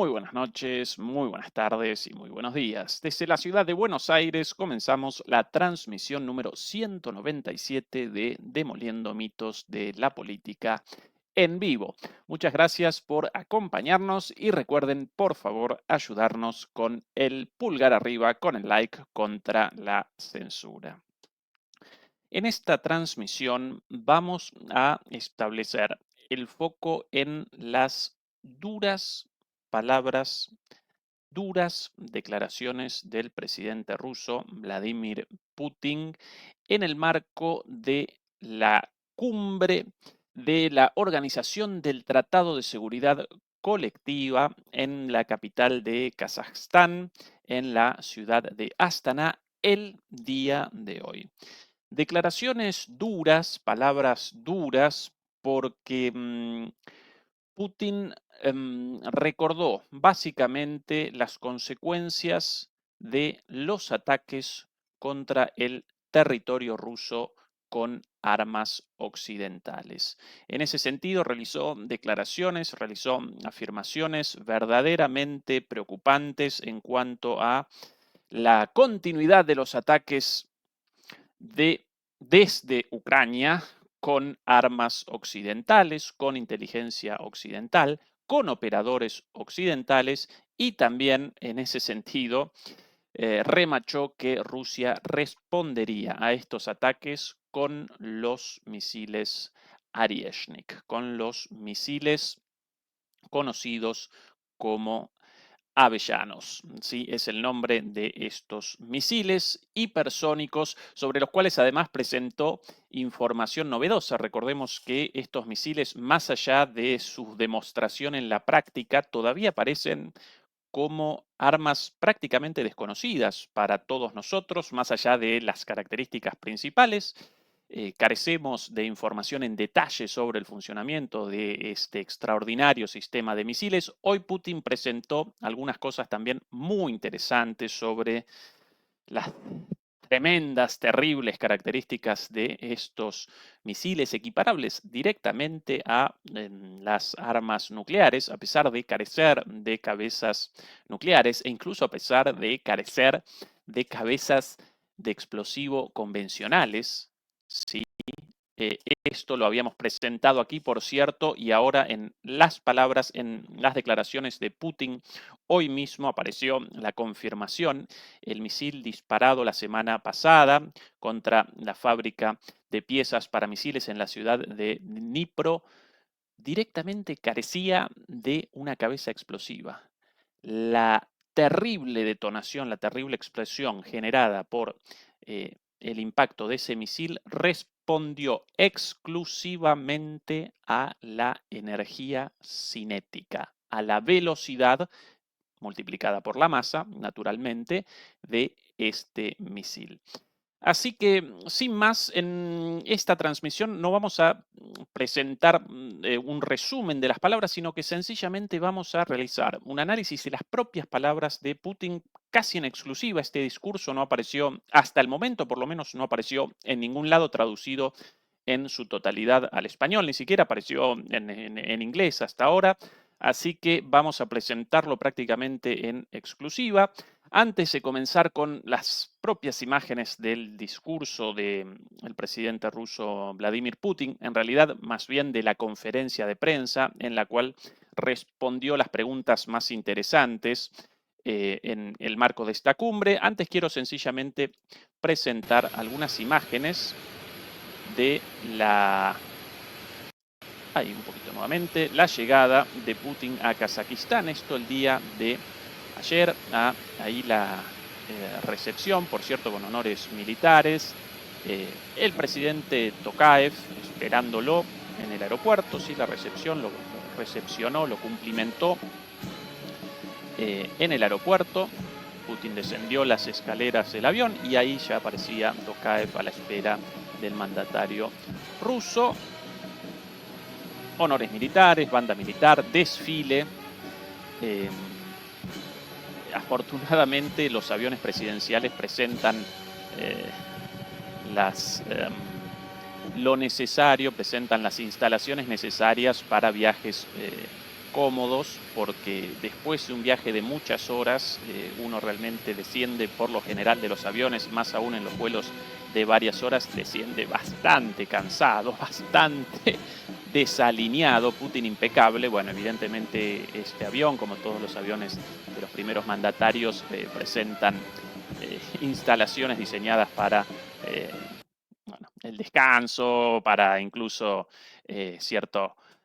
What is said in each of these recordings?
Muy buenas noches, muy buenas tardes y muy buenos días. Desde la ciudad de Buenos Aires comenzamos la transmisión número 197 de Demoliendo mitos de la política en vivo. Muchas gracias por acompañarnos y recuerden, por favor, ayudarnos con el pulgar arriba, con el like contra la censura. En esta transmisión vamos a establecer el foco en las duras palabras, duras declaraciones del presidente ruso Vladimir Putin en el marco de la cumbre de la Organización del Tratado de Seguridad Colectiva en la capital de Kazajstán, en la ciudad de Astana, el día de hoy. Declaraciones duras, palabras duras, porque Putin recordó básicamente las consecuencias de los ataques contra el territorio ruso con armas occidentales. En ese sentido, realizó declaraciones, realizó afirmaciones verdaderamente preocupantes en cuanto a la continuidad de los ataques desde Ucrania con armas occidentales, con inteligencia occidental, con operadores occidentales y también en ese sentido remachó que Rusia respondería a estos ataques con los misiles Arieshnik, con los misiles conocidos como Avellanos, ¿sí? Es el nombre de estos misiles hipersónicos sobre los cuales además presentó información novedosa. Recordemos que estos misiles, más allá de su demostración en la práctica, todavía parecen como armas prácticamente desconocidas para todos nosotros, más allá de las características principales. Carecemos de información en detalle sobre el funcionamiento de este extraordinario sistema de misiles. Hoy Putin presentó algunas cosas también muy interesantes sobre las tremendas, terribles características de estos misiles equiparables directamente a las armas nucleares, a pesar de carecer de cabezas nucleares e incluso a pesar de carecer de cabezas de explosivo convencionales. ¿Sí? Esto lo habíamos presentado aquí, por cierto, y ahora en las palabras, en las declaraciones de Putin, hoy mismo apareció la confirmación. El misil disparado la semana pasada contra la fábrica de piezas para misiles en la ciudad de Dnipro directamente carecía de una cabeza explosiva. La terrible detonación, la terrible explosión generada por el impacto de ese misil respondió exclusivamente a la energía cinética, a la velocidad multiplicada por la masa, naturalmente, de este misil. Así que, sin más, en esta transmisión no vamos a presentar un resumen de las palabras, sino que sencillamente vamos a realizar un análisis de las propias palabras de Putin casi en exclusiva. Este discurso no apareció, hasta el momento por lo menos, no apareció en ningún lado traducido en su totalidad al español, ni siquiera apareció en inglés hasta ahora. Así que vamos a presentarlo prácticamente en exclusiva. Antes de comenzar con las propias imágenes del discurso del presidente ruso Vladimir Putin, en realidad más bien de la conferencia de prensa en la cual respondió las preguntas más interesantes en el marco de esta cumbre, antes quiero sencillamente presentar algunas imágenes de ahí un poquito nuevamente, la llegada de Putin a Kazajistán, esto el día de ayer, ahí la recepción, por cierto, con honores militares, el presidente Tokayev esperándolo en el aeropuerto, sí, la recepción, lo recepcionó, lo cumplimentó en el aeropuerto. Putin descendió las escaleras del avión y ahí ya aparecía Tokayev a la espera del mandatario ruso. Honores militares, banda militar, desfile. Afortunadamente los aviones presidenciales presentan lo necesario, presentan las instalaciones necesarias para viajes cómodos, porque después de un viaje de muchas horas, uno realmente desciende por lo general de los aviones, más aún en los vuelos de varias horas, desciende bastante cansado, bastante desalineado. Putin impecable. Bueno, evidentemente este avión, como todos los aviones de los primeros mandatarios, presentan instalaciones diseñadas para bueno, el descanso, para incluso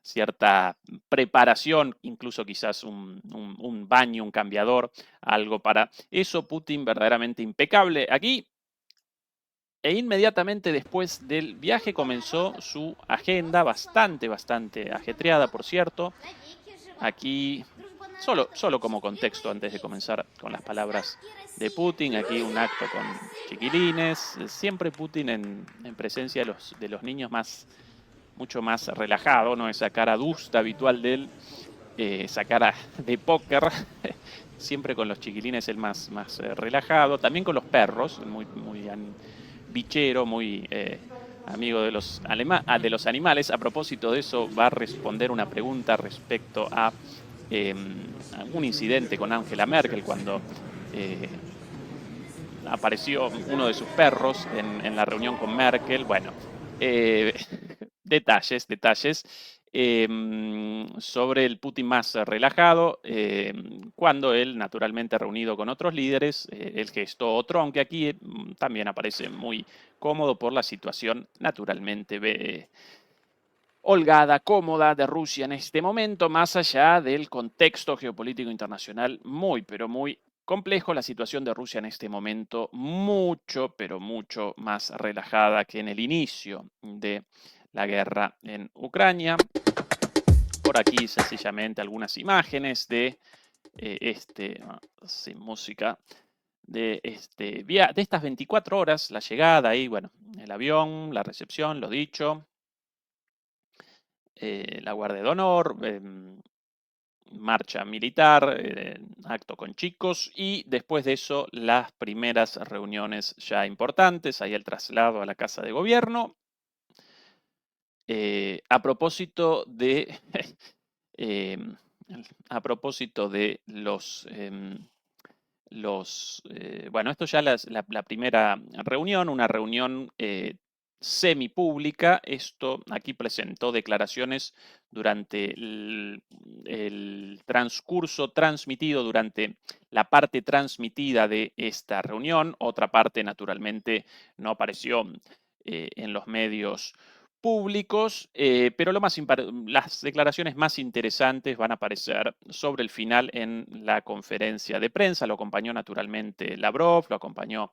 cierta preparación, incluso quizás un baño, un cambiador, algo para eso. Putin verdaderamente impecable aquí. E inmediatamente después del viaje comenzó su agenda, bastante ajetreada, por cierto. Aquí, solo como contexto antes de comenzar con las palabras de Putin, aquí un acto con chiquilines, siempre Putin en presencia de los niños mucho más relajado, ¿no? Esa cara adusta habitual de él, esa cara de póker, siempre con los chiquilines el más relajado, también con los perros, muy bichero, muy amigo de los animales. A propósito de eso, va a responder una pregunta respecto a un incidente con Angela Merkel cuando apareció uno de sus perros en la reunión con Merkel. Bueno, detalles sobre el Putin más relajado, cuando él, naturalmente reunido con otros líderes, el gesto tronque aquí también aparece muy cómodo por la situación, naturalmente holgada, cómoda de Rusia en este momento, más allá del contexto geopolítico internacional muy, pero muy complejo. La situación de Rusia en este momento mucho, pero mucho más relajada que en el inicio de la guerra en Ucrania. Por aquí sencillamente algunas imágenes de sin música, de estas 24 horas, la llegada ahí, bueno, el avión, la recepción, lo dicho, la Guardia de Honor, marcha militar, acto con chicos, y después de eso las primeras reuniones ya importantes, ahí el traslado a la Casa de Gobierno. A propósito de a propósito de bueno, esto ya la primera reunión, una reunión semipública. Esto aquí presentó declaraciones durante el transcurso transmitido, durante la parte transmitida de esta reunión. Otra parte, naturalmente, no apareció en los medios públicos, pero las declaraciones más interesantes van a aparecer sobre el final en la conferencia de prensa. Lo acompañó naturalmente Lavrov, lo acompañó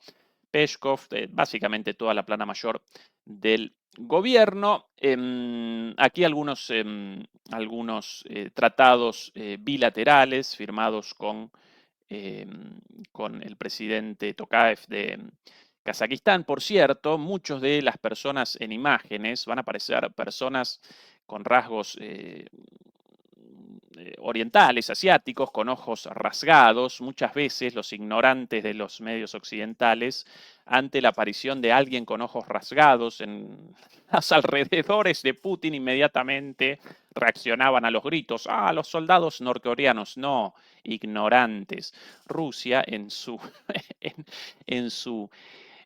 Peskov, básicamente toda la plana mayor del gobierno. Aquí algunos tratados bilaterales firmados con el presidente Tokayev de Kazajistán. Por cierto, muchos de las personas en imágenes van a aparecer personas con rasgos orientales, asiáticos, con ojos rasgados. Muchas veces los ignorantes de los medios occidentales, ante la aparición de alguien con ojos rasgados en los alrededores de Putin, inmediatamente reaccionaban a los gritos. ¡Ah, los soldados norcoreanos! No, ignorantes. Rusia en su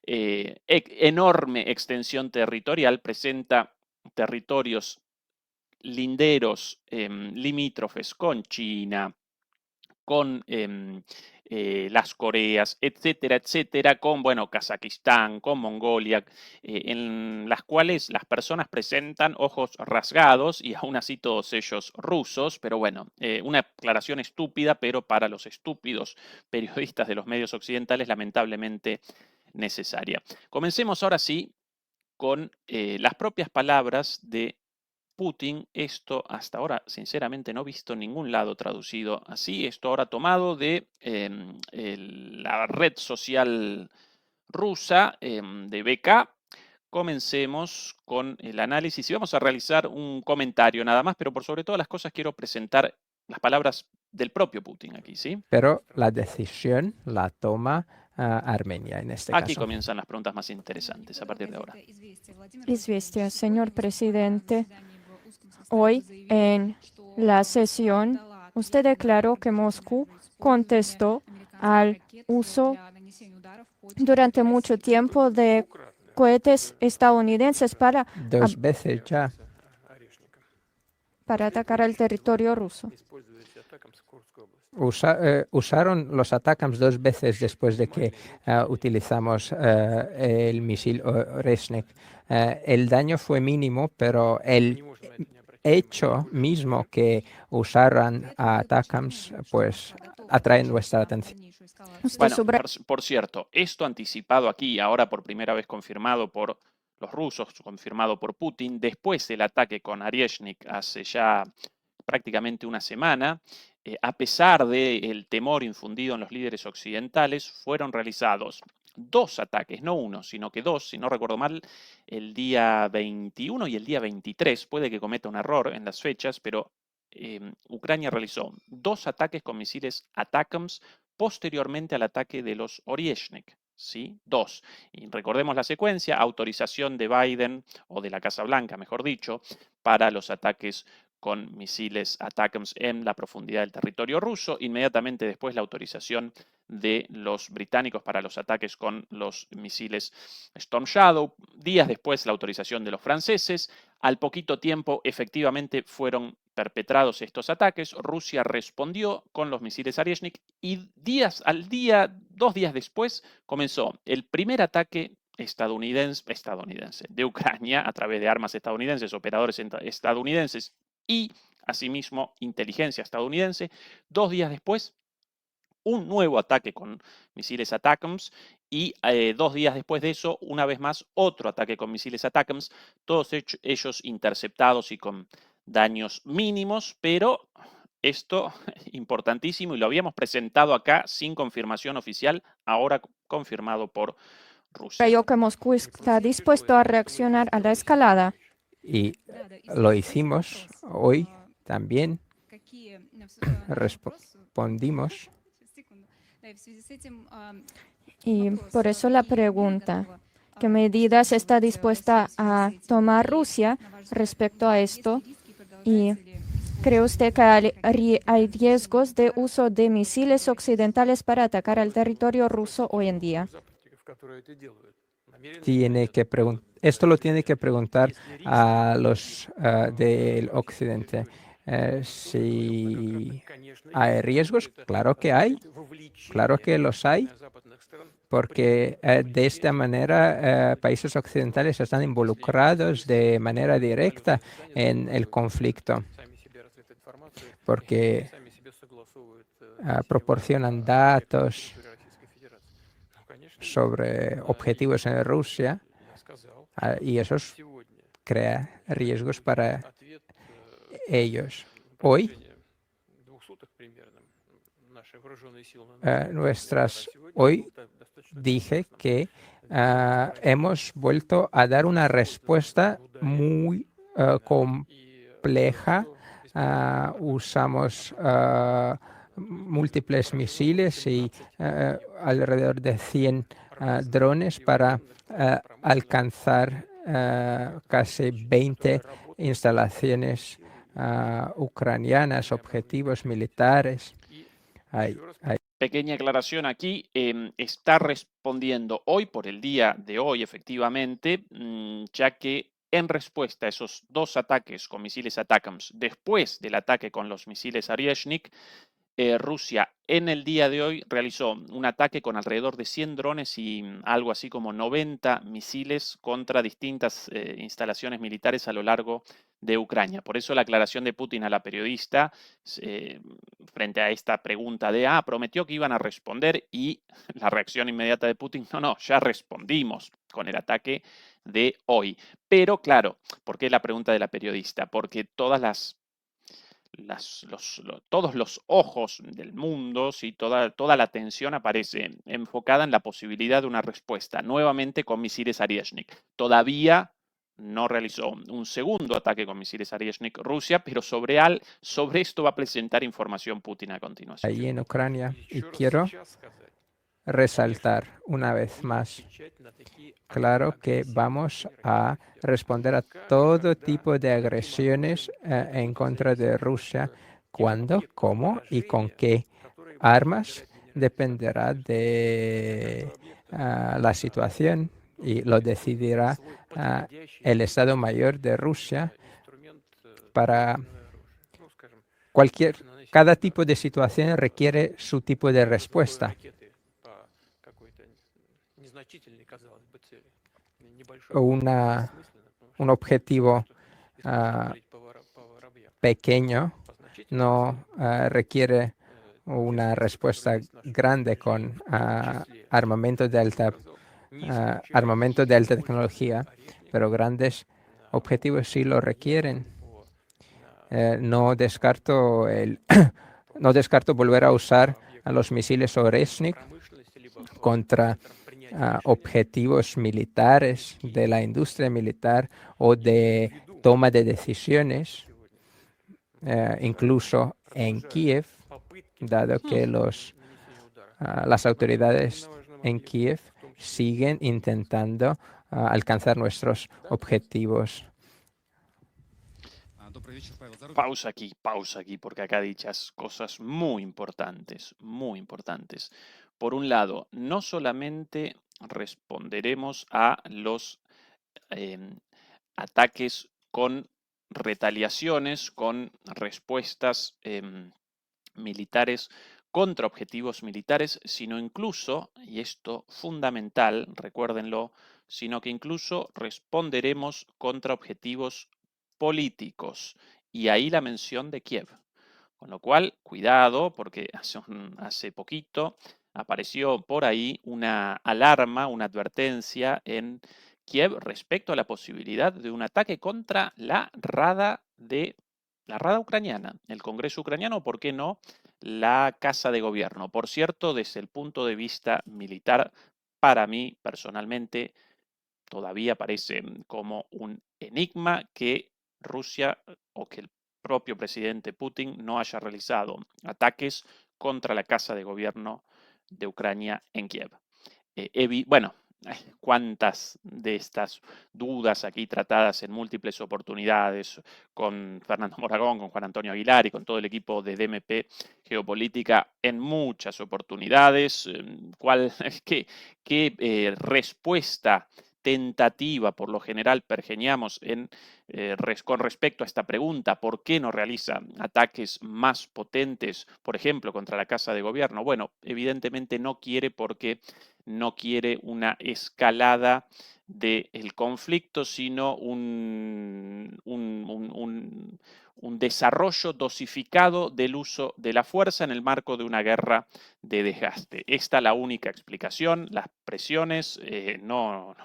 enorme extensión territorial presenta territorios linderos, limítrofes con China, con las Coreas, etcétera, etcétera, con, bueno, Kazajistán, con Mongolia, en las cuales las personas presentan ojos rasgados y aún así todos ellos rusos. Pero bueno, una aclaración estúpida, pero para los estúpidos periodistas de los medios occidentales lamentablemente necesaria. Comencemos ahora sí con las propias palabras de Putin. Esto hasta ahora, sinceramente, no he visto en ningún lado traducido así. Esto ahora tomado de la red social rusa de BK. Comencemos con el análisis y vamos a realizar un comentario nada más, pero por sobre todas las cosas quiero presentar las palabras del propio Putin aquí, ¿sí? Pero la decisión la toma Armenia en este Aquí caso. comienzan las preguntas más interesantes a partir de ahora. Известия, señor presidente. Hoy en la sesión, usted declaró que Moscú contestó al uso durante mucho tiempo de cohetes estadounidenses para Dos veces ya. atacar el territorio ruso. Usaron los ATACMS dos veces después de que utilizamos el misil Oresnik. El daño fue mínimo, pero el hecho mismo que usaran ATACMS pues atrae nuestra atención. Bueno, por cierto, esto anticipado aquí, ahora por primera vez confirmado por los rusos, confirmado por Putin, después del ataque con Oryezhnik hace ya prácticamente una semana, a pesar del temor infundido en los líderes occidentales, fueron realizados dos ataques, no uno, sino que dos, si no recuerdo mal, el día 21 y el día 23, puede que cometa un error en las fechas, pero Ucrania realizó dos ataques con misiles ATACMS posteriormente al ataque de los Oryezhnik. ¿Sí? Dos. Y recordemos la secuencia, autorización de Biden, o de la Casa Blanca, mejor dicho, para los ataques con misiles ATACMS en la profundidad del territorio ruso. Inmediatamente después la autorización de los británicos para los ataques con los misiles Storm Shadow. Días después la autorización de los franceses. Al poquito tiempo efectivamente fueron perpetrados estos ataques. Rusia respondió con los misiles Oryezhnik y dos días después comenzó el primer ataque estadounidense de Ucrania a través de armas estadounidenses, operadores estadounidenses y asimismo inteligencia estadounidense. 2 días después, un nuevo ataque con misiles ATACMS y 2 días después de eso, una vez más, otro ataque con misiles ATACMS, todos ellos interceptados y con daños mínimos, pero esto importantísimo y lo habíamos presentado acá sin confirmación oficial, ahora confirmado por Rusia. Creo que Moscú está dispuesto a reaccionar a la escalada. Y lo hicimos hoy también. Respondimos. Y por eso la pregunta, ¿qué medidas está dispuesta a tomar Rusia respecto a esto? ¿Y cree usted que hay riesgos de uso de misiles occidentales para atacar al territorio ruso hoy en día? Esto lo tiene que preguntar a los del occidente. Si hay riesgos, claro que hay, claro que los hay, porque de esta manera países occidentales están involucrados de manera directa en el conflicto, porque proporcionan datos sobre objetivos en Rusia y eso crea riesgos para ellos. Hoy, hoy dije que hemos vuelto a dar una respuesta muy compleja. Usamos múltiples misiles y alrededor de 100 drones para alcanzar casi 20 instalaciones ucranianas, objetivos militares. Pequeña aclaración aquí, está respondiendo hoy, por el día de hoy, efectivamente, ya que en respuesta a esos dos ataques con misiles ATACMS, después del ataque con los misiles Oryezhnik, Rusia en el día de hoy realizó un ataque con alrededor de 100 drones y algo así como 90 misiles contra distintas instalaciones militares a lo largo de Ucrania. Por eso la aclaración de Putin a la periodista frente a esta pregunta de, prometió que iban a responder y la reacción inmediata de Putin, no, ya respondimos con el ataque de hoy. Pero claro, ¿por qué la pregunta de la periodista? Porque todos los ojos del mundo, ¿sí? toda la atención aparece enfocada en la posibilidad de una respuesta, nuevamente con misiles Oryezhnik. Todavía no realizó un segundo ataque con misiles Oryezhnik Rusia, pero sobre esto va a presentar información Putin a continuación. Ahí en Ucrania, y quiero resaltar una vez más. Claro que vamos a responder a todo tipo de agresiones en contra de Rusia. ¿Cuándo, cómo y con qué armas? Dependerá de la situación y lo decidirá el Estado Mayor de Rusia para cada tipo de situación requiere su tipo de respuesta. Un objetivo pequeño no requiere una respuesta grande con armamento de alta tecnología, pero grandes objetivos sí lo requieren. No descarto volver a usar a los misiles Oresnik contra objetivos militares de la industria militar o de toma de decisiones, incluso en Kiev, dado que las autoridades en Kiev siguen intentando alcanzar nuestros objetivos. Pausa aquí, porque acá dichas cosas muy importantes, muy importantes. Por un lado, no solamente responderemos a los ataques con retaliaciones, con respuestas militares contra objetivos militares, sino incluso, y esto fundamental, recuérdenlo, sino que incluso responderemos contra objetivos políticos. Y ahí la mención de Kiev. Con lo cual, cuidado, porque hace poquito apareció por ahí una alarma, una advertencia en Kiev respecto a la posibilidad de un ataque contra la Rada ucraniana, el Congreso ucraniano, ¿por qué no? La Casa de Gobierno. Por cierto, desde el punto de vista militar, para mí personalmente, todavía parece como un enigma que Rusia o que el propio presidente Putin no haya realizado ataques contra la Casa de Gobierno de Ucrania en Kiev. Bueno, cuántas de estas dudas aquí tratadas en múltiples oportunidades con Fernando Moragón, con Juan Antonio Aguilar y con todo el equipo de DMP Geopolítica en muchas oportunidades. ¿Qué respuesta tentativa por lo general pergeñamos con respecto a esta pregunta? ¿Por qué no realiza ataques más potentes, por ejemplo, contra la Casa de Gobierno? Bueno, evidentemente no quiere porque no quiere una escalada del conflicto, sino un desarrollo dosificado del uso de la fuerza en el marco de una guerra de desgaste. Esta es la única explicación. Las presiones no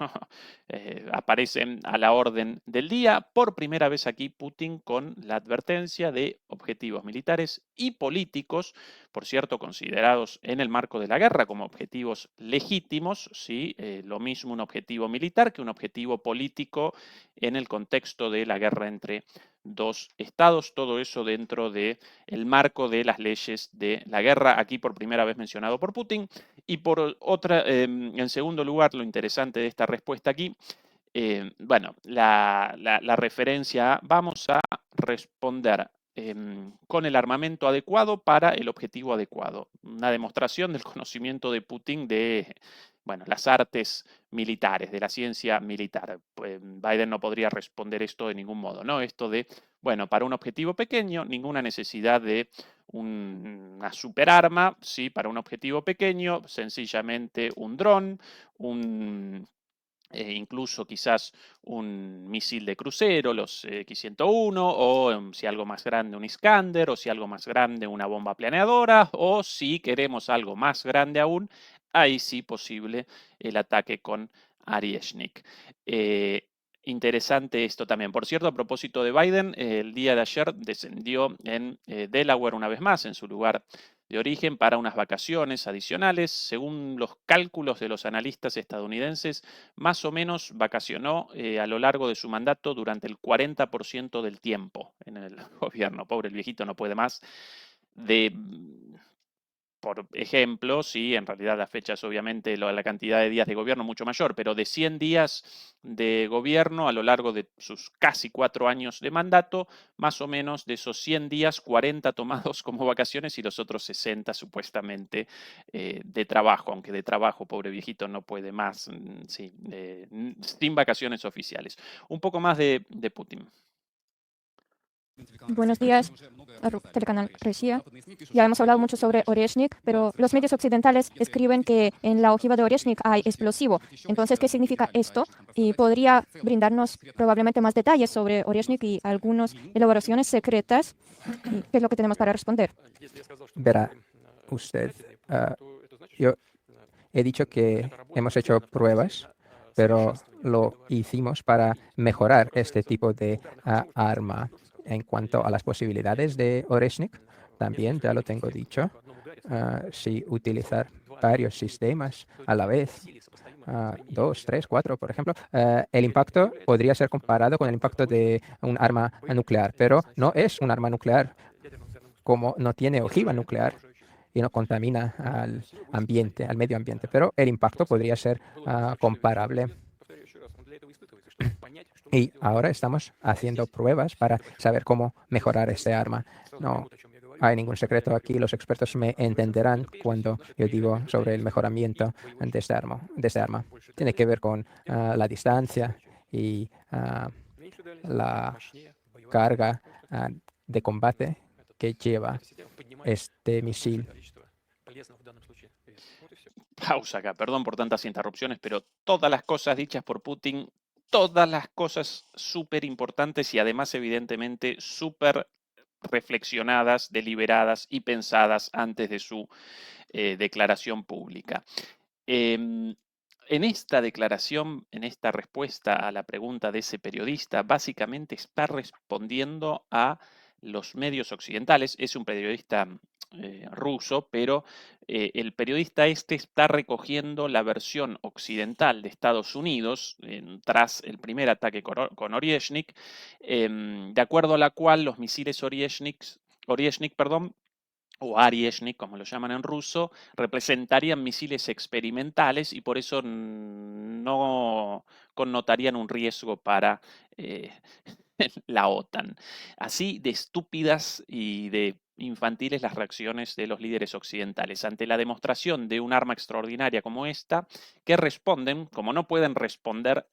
aparecen a la orden del día. Por primera vez aquí Putin con la advertencia de objetivos militares y políticos, por cierto, considerados en el marco de la guerra como objetivos legítimos, ¿sí? Lo mismo un objetivo militar que un objetivo político en el contexto de la guerra entre dos estados, todo eso dentro del marco de las leyes de la guerra, aquí por primera vez mencionado por Putin. Y por otra, en segundo lugar, lo interesante de esta respuesta aquí, bueno, la referencia a vamos a responder con el armamento adecuado para el objetivo adecuado. Una demostración del conocimiento de Putin de las artes militares, de la ciencia militar. Pues Biden no podría responder esto de ningún modo, ¿no? Esto de, para un objetivo pequeño, ninguna necesidad de una superarma, ¿sí? Para un objetivo pequeño, sencillamente un dron, incluso quizás un misil de crucero, los X-101, o si algo más grande un Iskander, o si algo más grande una bomba planeadora, o si queremos algo más grande aún, ahí sí posible el ataque con Arieshnik. Interesante esto también. Por cierto, a propósito de Biden, el día de ayer descendió en Delaware una vez más, en su lugar de origen, para unas vacaciones adicionales. Según los cálculos de los analistas estadounidenses, más o menos vacacionó a lo largo de su mandato durante el 40% del tiempo en el gobierno. Pobre el viejito, no puede más. por ejemplo, sí, en realidad las fechas, obviamente, la cantidad de días de gobierno mucho mayor, pero de 100 días de gobierno a lo largo de sus casi 4 años de mandato, más o menos de esos 100 días, 40 tomados como vacaciones y los otros 60 supuestamente de trabajo, aunque de trabajo, pobre viejito, no puede más, sí, sin vacaciones oficiales. Un poco más de Putin. Buenos días, Telecanal Rusia. Ya hemos hablado mucho sobre Oreshnik, pero los medios occidentales escriben que en la ojiva de Oreshnik hay explosivo. Entonces, ¿qué significa esto? Y podría brindarnos probablemente más detalles sobre Oreshnik y algunas elaboraciones secretas. ¿Y qué es lo que tenemos para responder? Verá usted, yo he dicho que hemos hecho pruebas, pero lo hicimos para mejorar este tipo de arma. En cuanto a las posibilidades de Oreshnik, también ya lo tengo dicho, si utilizar varios sistemas a la vez, 2, 3, 4, por ejemplo, el impacto podría ser comparado con el impacto de un arma nuclear, pero no es un arma nuclear, como no tiene ojiva nuclear y no contamina al ambiente, al medio ambiente, pero el impacto podría ser comparable. Y ahora estamos haciendo pruebas para saber cómo mejorar este arma. No hay ningún secreto aquí, los expertos me entenderán cuando yo digo sobre el mejoramiento de este arma. Tiene que ver con la distancia y la carga de combate que lleva este misil. Pausa acá, perdón por tantas interrupciones, pero todas las cosas dichas por Putin, todas las cosas súper importantes y además evidentemente súper reflexionadas, deliberadas y pensadas antes de su declaración pública. En esta declaración, en esta respuesta a la pregunta de ese periodista, básicamente está respondiendo a los medios occidentales. Es un periodista ruso, pero el periodista este está recogiendo la versión occidental de Estados Unidos tras el primer ataque con Oryezhnik, de acuerdo a la cual los misiles Oryezhnik, o Oryezhnik, como lo llaman en ruso, representarían misiles experimentales y por eso no connotarían un riesgo para la OTAN. Así de estúpidas y de infantiles las reacciones de los líderes occidentales ante la demostración de un arma extraordinaria como esta, que responden, como no pueden responder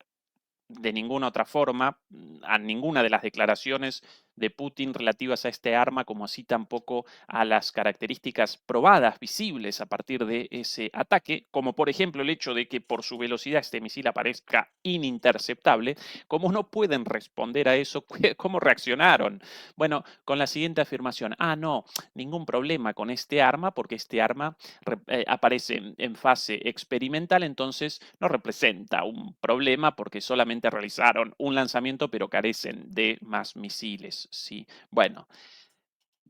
de ninguna otra forma a ninguna de las declaraciones de Putin relativas a este arma, como así tampoco a las características probadas, visibles a partir de ese ataque, como por ejemplo el hecho de que por su velocidad este misil aparezca ininterceptable. Como no pueden responder a eso, ¿cómo reaccionaron? Bueno, con la siguiente afirmación: no, ningún problema con este arma, porque este arma aparece en fase experimental, entonces no representa un problema porque solamente realizaron un lanzamiento, pero carecen de más misiles. ¿Sí? Bueno,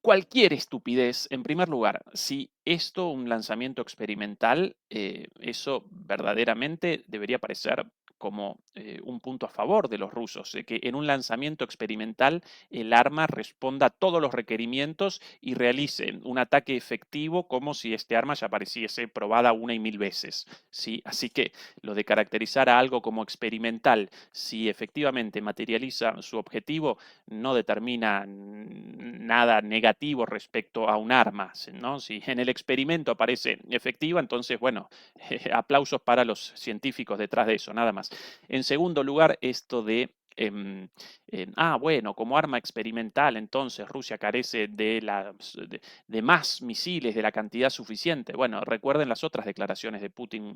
cualquier estupidez, en primer lugar, si esto, un lanzamiento experimental, eso verdaderamente debería parecer como un punto a favor de los rusos, de que en un lanzamiento experimental el arma responda a todos los requerimientos y realice un ataque efectivo como si este arma ya pareciese probada 1 y 1000 veces. ¿Sí? Así que lo de caracterizar a algo como experimental, si efectivamente materializa su objetivo, no determina nada negativo respecto a un arma, ¿no? Si en el experimento aparece efectiva, entonces, bueno, aplausos para los científicos detrás de eso, nada más. En segundo lugar, esto de bueno, como arma experimental, entonces Rusia carece de más misiles, de la cantidad suficiente. Bueno, recuerden las otras declaraciones de Putin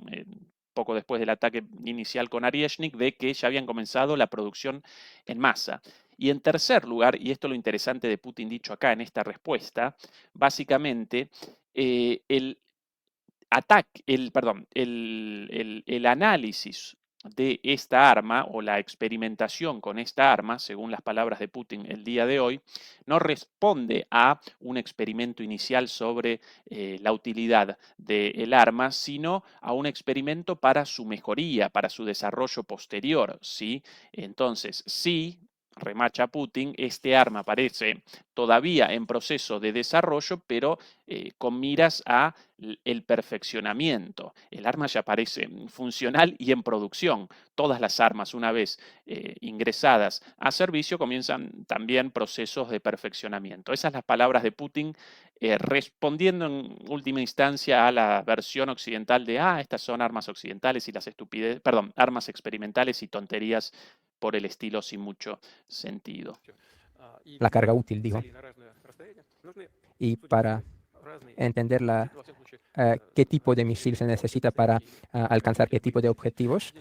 poco después del ataque inicial con Oryezhnik, de que ya habían comenzado la producción en masa. Y en tercer lugar, y esto es lo interesante de Putin dicho acá en esta respuesta, básicamente el análisis de esta arma o la experimentación con esta arma, según las palabras de Putin el día de hoy, no responde a un experimento inicial sobre la utilidad del arma, sino a un experimento para su mejoría, para su desarrollo posterior, ¿sí? Entonces, sí, remacha Putin, este arma parece todavía en proceso de desarrollo, pero con miras a el perfeccionamiento. El arma ya parece funcional y en producción. Todas las armas, una vez ingresadas a servicio, comienzan también procesos de perfeccionamiento. Esas son las palabras de Putin, respondiendo en última instancia a la versión occidental de estas son armas occidentales y las estupideces, perdón, armas experimentales y tonterías por el estilo sin mucho sentido. La carga útil, digo. Y para entender qué tipo de misil se necesita para alcanzar qué tipo de objetivos,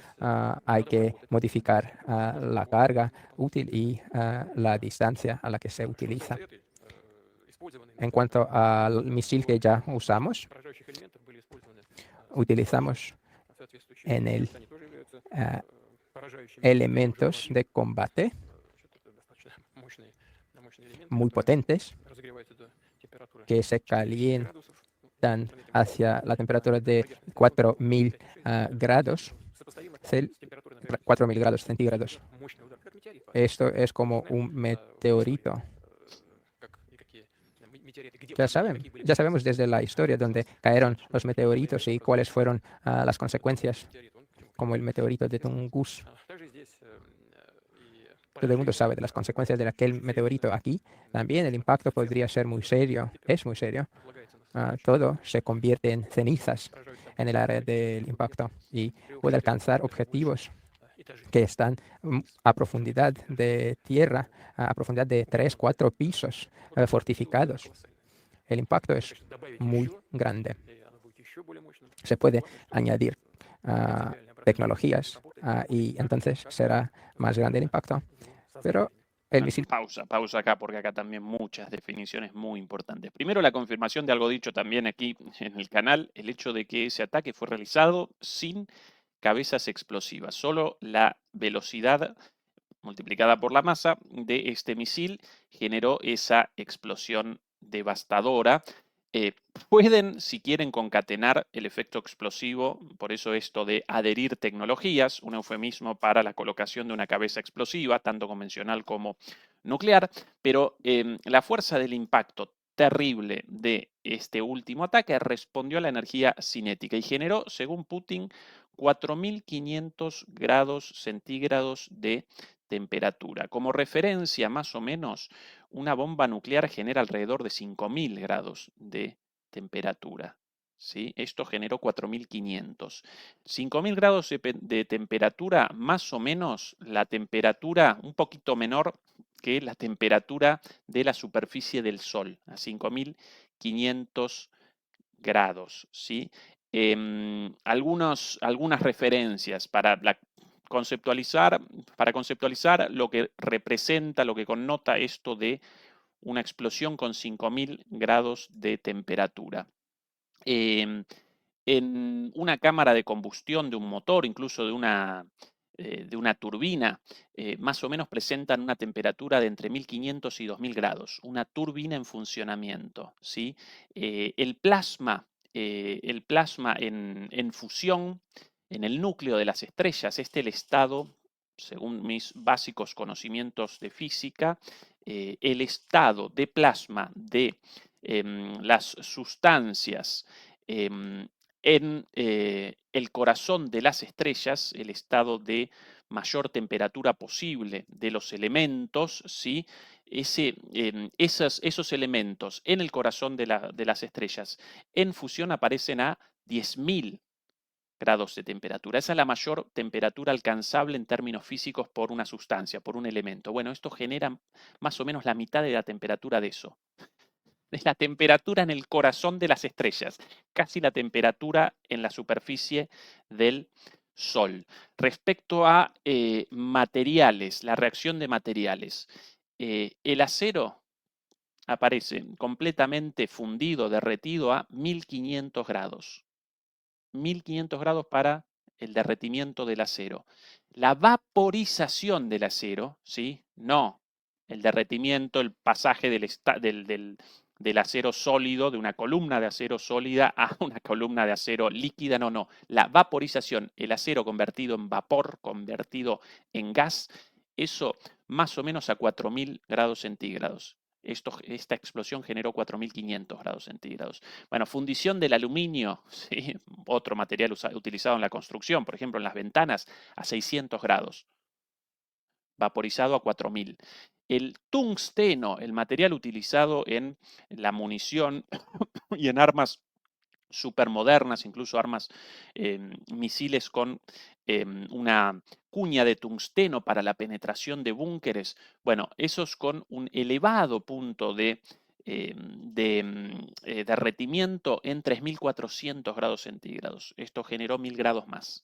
hay que modificar la carga útil y la distancia a la que se utiliza. En cuanto al misil que ya usamos, utilizamos en el elementos de combate muy potentes que se calientan hacia la temperatura de 4.000 grados, 4.000 grados centígrados. Esto es como un meteorito. Ya sabemos desde la historia dónde cayeron los meteoritos y cuáles fueron las consecuencias, como el meteorito de Tungus. Todo el mundo sabe de las consecuencias de aquel meteorito. Aquí también el impacto podría ser muy serio, es muy serio. Todo se convierte en cenizas en el área del impacto y puede alcanzar objetivos que están a profundidad de tierra, a profundidad de 3, 4 pisos fortificados. El impacto es muy grande. Se puede añadir tecnologías y entonces será más grande el impacto. Pero el misil... Pausa acá, porque acá también muchas definiciones muy importantes. Primero, la confirmación de algo dicho también aquí en el canal, el hecho de que ese ataque fue realizado sin cabezas explosivas. Solo la velocidad multiplicada por la masa de este misil generó esa explosión devastadora. Pueden, si quieren, concatenar el efecto explosivo, por eso esto de adherir tecnologías, un eufemismo para la colocación de una cabeza explosiva, tanto convencional como nuclear, pero la fuerza del impacto terrible de este último ataque respondió a la energía cinética y generó, según Putin, 4.500 grados centígrados de temperatura. Como referencia, más o menos, una bomba nuclear genera alrededor de 5.000 grados de temperatura. ¿Sí? Esto generó 4.500. 5.000 grados de temperatura, más o menos la temperatura un poquito menor que la temperatura de la superficie del Sol, a 5.500 grados. ¿Sí? Algunas referencias para conceptualizar lo que representa, lo que connota esto de una explosión con 5.000 grados de temperatura. En una cámara de combustión de un motor, incluso de una turbina, más o menos presentan una temperatura de entre 1.500 y 2.000 grados. Una turbina en funcionamiento. ¿Sí? El plasma en fusión, en el núcleo de las estrellas, el estado, según mis básicos conocimientos de física, el estado de plasma de las sustancias en el corazón de las estrellas, el estado de mayor temperatura posible de los elementos, ¿sí? Esos elementos en el corazón de las estrellas en fusión aparecen a 10.000 grados de temperatura. Esa es la mayor temperatura alcanzable en términos físicos por una sustancia, por un elemento. Bueno, esto genera más o menos la mitad de la temperatura de eso. Es la temperatura en el corazón de las estrellas, casi la temperatura en la superficie del Sol. Respecto a materiales, la reacción de materiales, el acero aparece completamente fundido, derretido a 1.500 grados. 1.500 grados para el derretimiento del acero. La vaporización del acero, ¿sí? No el derretimiento, el pasaje del acero sólido, de una columna de acero sólida a una columna de acero líquida, no. La vaporización, el acero convertido en vapor, convertido en gas, eso más o menos a 4.000 grados centígrados. esta explosión generó 4.500 grados centígrados. Bueno, fundición del aluminio, ¿sí? Otro material utilizado en la construcción, por ejemplo, en las ventanas, a 600 grados, vaporizado a 4.000. El tungsteno, el material utilizado en la munición y en armas supermodernas, incluso armas, misiles con una cuña de tungsteno para la penetración de búnkeres. Bueno, esos con un elevado punto de derretimiento en 3.400 grados centígrados. Esto generó 1.000 grados más.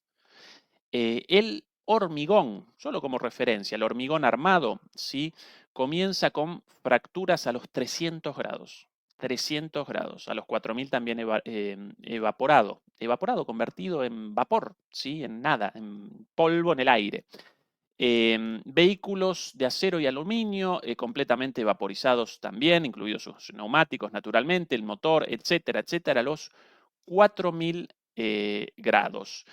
El hormigón, solo como referencia, el hormigón armado, ¿sí? Comienza con fracturas a los 300 grados. 300 grados, a los 4.000 también evaporado, convertido en vapor, ¿sí? En nada, en polvo en el aire. Vehículos de acero y aluminio completamente vaporizados también, incluidos sus neumáticos naturalmente, el motor, etcétera, etcétera, a los 4.000 grados.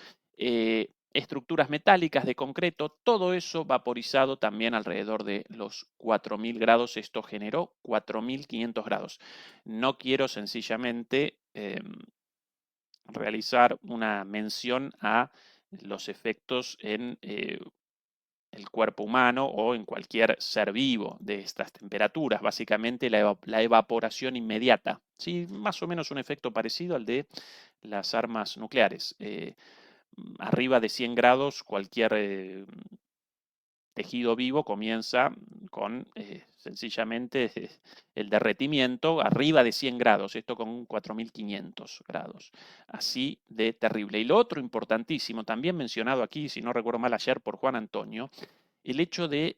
Estructuras metálicas de concreto, todo eso vaporizado también alrededor de los 4.000 grados. Esto generó 4.500 grados. No quiero sencillamente realizar una mención a los efectos en el cuerpo humano o en cualquier ser vivo de estas temperaturas. Básicamente la evaporación inmediata. Sí, más o menos un efecto parecido al de las armas nucleares. Arriba de 100 grados, cualquier tejido vivo comienza con sencillamente el derretimiento arriba de 100 grados, esto con 4.500 grados. Así de terrible. Y lo otro importantísimo, también mencionado aquí, si no recuerdo mal ayer por Juan Antonio, el hecho de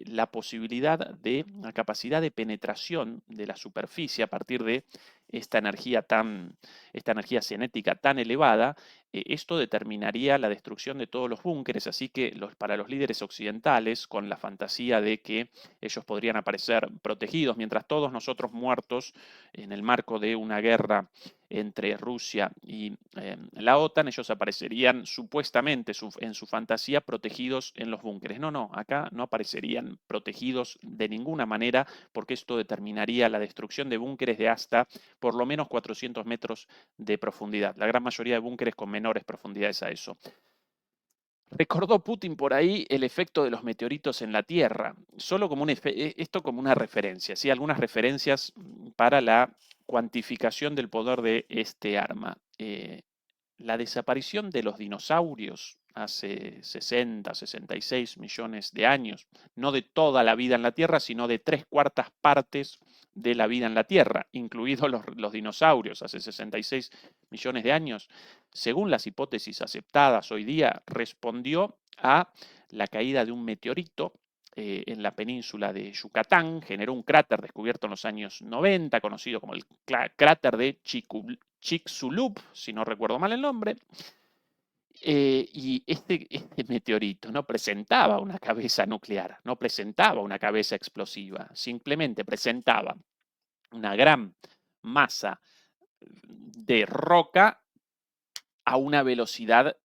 la posibilidad de la capacidad de penetración de la superficie a partir de esta energía cinética tan elevada. Esto determinaría la destrucción de todos los búnkeres, así que para los líderes occidentales, con la fantasía de que ellos podrían aparecer protegidos, mientras todos nosotros muertos en el marco de una guerra entre Rusia y la OTAN, ellos aparecerían supuestamente en su fantasía protegidos en los búnkeres. No, acá no aparecerían protegidos de ninguna manera, porque esto determinaría la destrucción de búnkeres de hasta por lo menos 400 metros de profundidad. La gran mayoría de búnkeres con menores profundidades a eso. Recordó Putin por ahí el efecto de los meteoritos en la Tierra, solo como esto como una referencia, ¿sí? Algunas referencias para la cuantificación del poder de este arma. La desaparición de los dinosaurios hace 60, 66 millones de años, no de toda la vida en la Tierra, sino de 3/4 partes de la vida en la Tierra, incluidos los dinosaurios hace 66 millones de años, según las hipótesis aceptadas hoy día, respondió a la caída de un meteorito en la península de Yucatán, generó un cráter descubierto en los años 90, conocido como el cráter de Chicxulub, si no recuerdo mal el nombre. Y este meteorito no presentaba una cabeza nuclear, no presentaba una cabeza explosiva, simplemente presentaba una gran masa de roca a una velocidad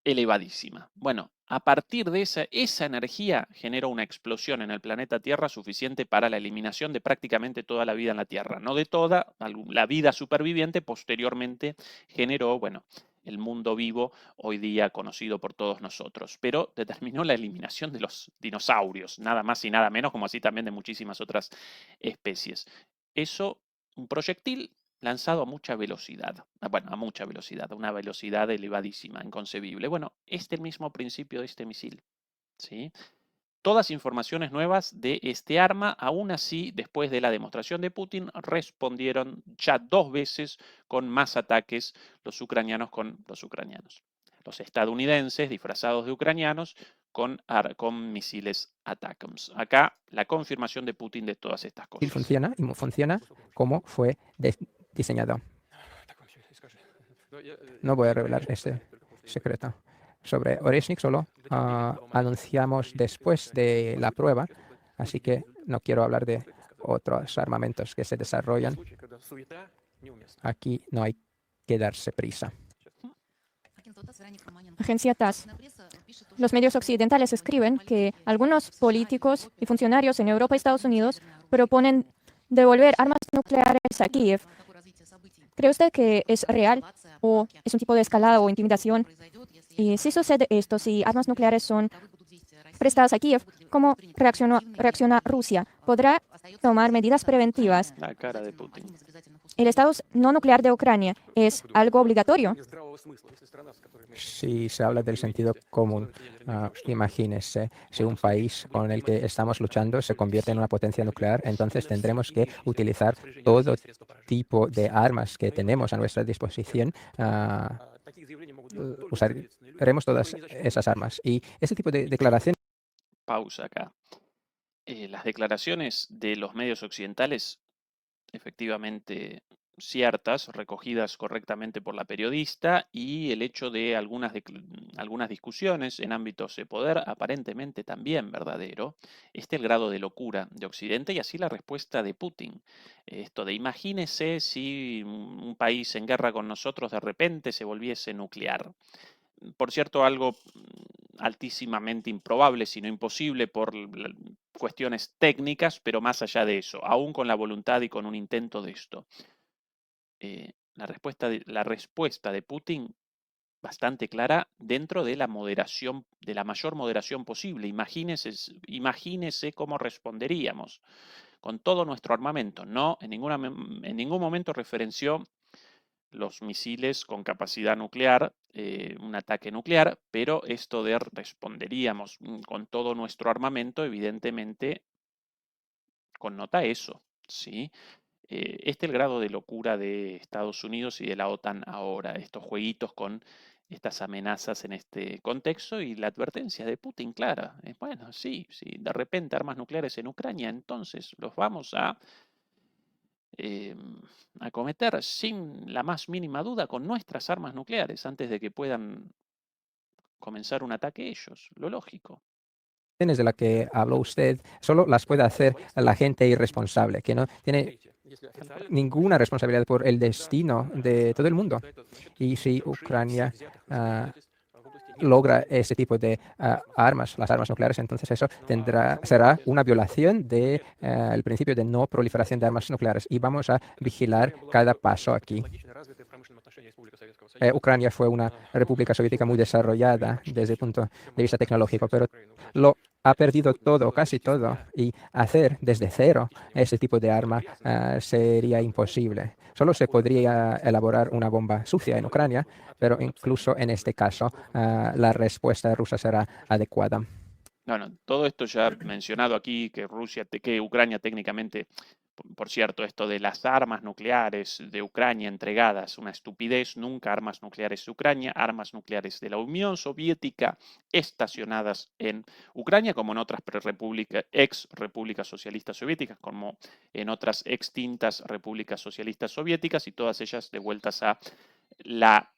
elevadísima. Bueno, a partir de esa energía generó una explosión en el planeta Tierra suficiente para la eliminación de prácticamente toda la vida en la Tierra. No de toda, la vida superviviente posteriormente generó, bueno, el mundo vivo hoy día conocido por todos nosotros, pero determinó la eliminación de los dinosaurios, nada más y nada menos, como así también de muchísimas otras especies. Eso, un proyectil lanzado a mucha velocidad, a una velocidad elevadísima, inconcebible. Bueno, el mismo principio de este misil, ¿sí? Todas informaciones nuevas de este arma, aún así, después de la demostración de Putin, respondieron ya 2 veces con más ataques los ucranianos con los ucranianos. Los estadounidenses, disfrazados de ucranianos, con misiles ATACMS. Acá la confirmación de Putin de todas estas cosas. Y funciona como fue diseñado. No voy a revelar este secreto. Sobre Oreshnik solo anunciamos después de la prueba, así que no quiero hablar de otros armamentos que se desarrollan. Aquí no hay que darse prisa. Agencia TASS. los medios occidentales escriben que algunos políticos y funcionarios en Europa y Estados Unidos proponen devolver armas nucleares a Kiev. ¿Cree usted que es real o es un tipo de escalada o intimidación? Y si sucede esto, si armas nucleares son prestadas a Kiev, ¿cómo reacciona Rusia? ¿Podrá tomar medidas preventivas? La cara de Putin. ¿El estatus no nuclear de Ucrania es algo obligatorio? Si se habla del sentido común, imagínese, si un país con el que estamos luchando se convierte en una potencia nuclear, entonces tendremos que utilizar todo tipo de armas que tenemos a nuestra disposición. Usaremos todas esas armas. Y ese tipo de declaraciones. Pausa acá. Las declaraciones de los medios occidentales, efectivamente ciertas, recogidas correctamente por la periodista, y el hecho de algunas discusiones en ámbitos de poder, aparentemente también verdadero, el grado de locura de Occidente y así la respuesta de Putin. Esto de imagínese si un país en guerra con nosotros de repente se volviese nuclear. Por cierto, algo altísimamente improbable, sino imposible por cuestiones técnicas, pero más allá de eso, aún con la voluntad y con un intento de esto. La respuesta de Putin bastante clara dentro de la moderación, de la mayor moderación posible. Imagínese cómo responderíamos con todo nuestro armamento. No, en ningún momento referenció los misiles con capacidad nuclear, un ataque nuclear, pero esto de responderíamos con todo nuestro armamento, evidentemente connota eso, ¿sí? El grado de locura de Estados Unidos y de la OTAN ahora, estos jueguitos con estas amenazas en este contexto y la advertencia de Putin clara. Bueno, sí, de repente armas nucleares en Ucrania, entonces los vamos a acometer sin la más mínima duda con nuestras armas nucleares antes de que puedan comenzar un ataque ellos, lo lógico. De la que habló usted, solo las puede hacer la gente irresponsable, que no tiene ninguna responsabilidad por el destino de todo el mundo. Y si Ucrania logra ese tipo de armas, las armas nucleares, entonces eso será una violación del principio de no proliferación de armas nucleares. Y vamos a vigilar cada paso aquí. Ucrania fue una república soviética muy desarrollada desde el punto de vista tecnológico, pero lo ha perdido todo, casi todo, y hacer desde cero ese tipo de arma sería imposible. Solo se podría elaborar una bomba sucia en Ucrania, pero incluso en este caso la respuesta rusa será adecuada. Bueno, todo esto ya mencionado aquí, que Ucrania técnicamente, por cierto, esto de las armas nucleares de Ucrania entregadas, una estupidez, nunca armas nucleares de Ucrania, armas nucleares de la Unión Soviética estacionadas en Ucrania, como en otras ex repúblicas socialistas soviéticas, como en otras extintas repúblicas socialistas soviéticas, y todas ellas devueltas a la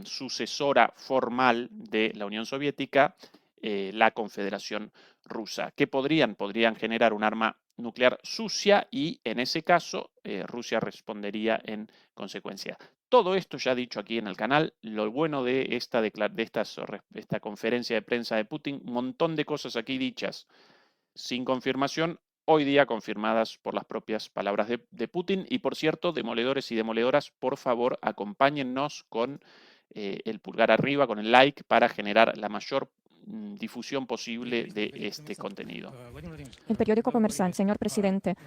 sucesora formal de la Unión Soviética, la Confederación Rusa, que podrían generar un arma nuclear sucia y en ese caso Rusia respondería en consecuencia. Todo esto ya dicho aquí en el canal. Lo bueno de esta conferencia de prensa de Putin, un montón de cosas aquí dichas sin confirmación, hoy día confirmadas por las propias palabras de Putin. Y por cierto, demoledores y demoledoras, por favor, acompáñennos con el pulgar arriba, con el like, para generar la mayor difusión posible de este contenido. El periódico Comercial, señor presidente,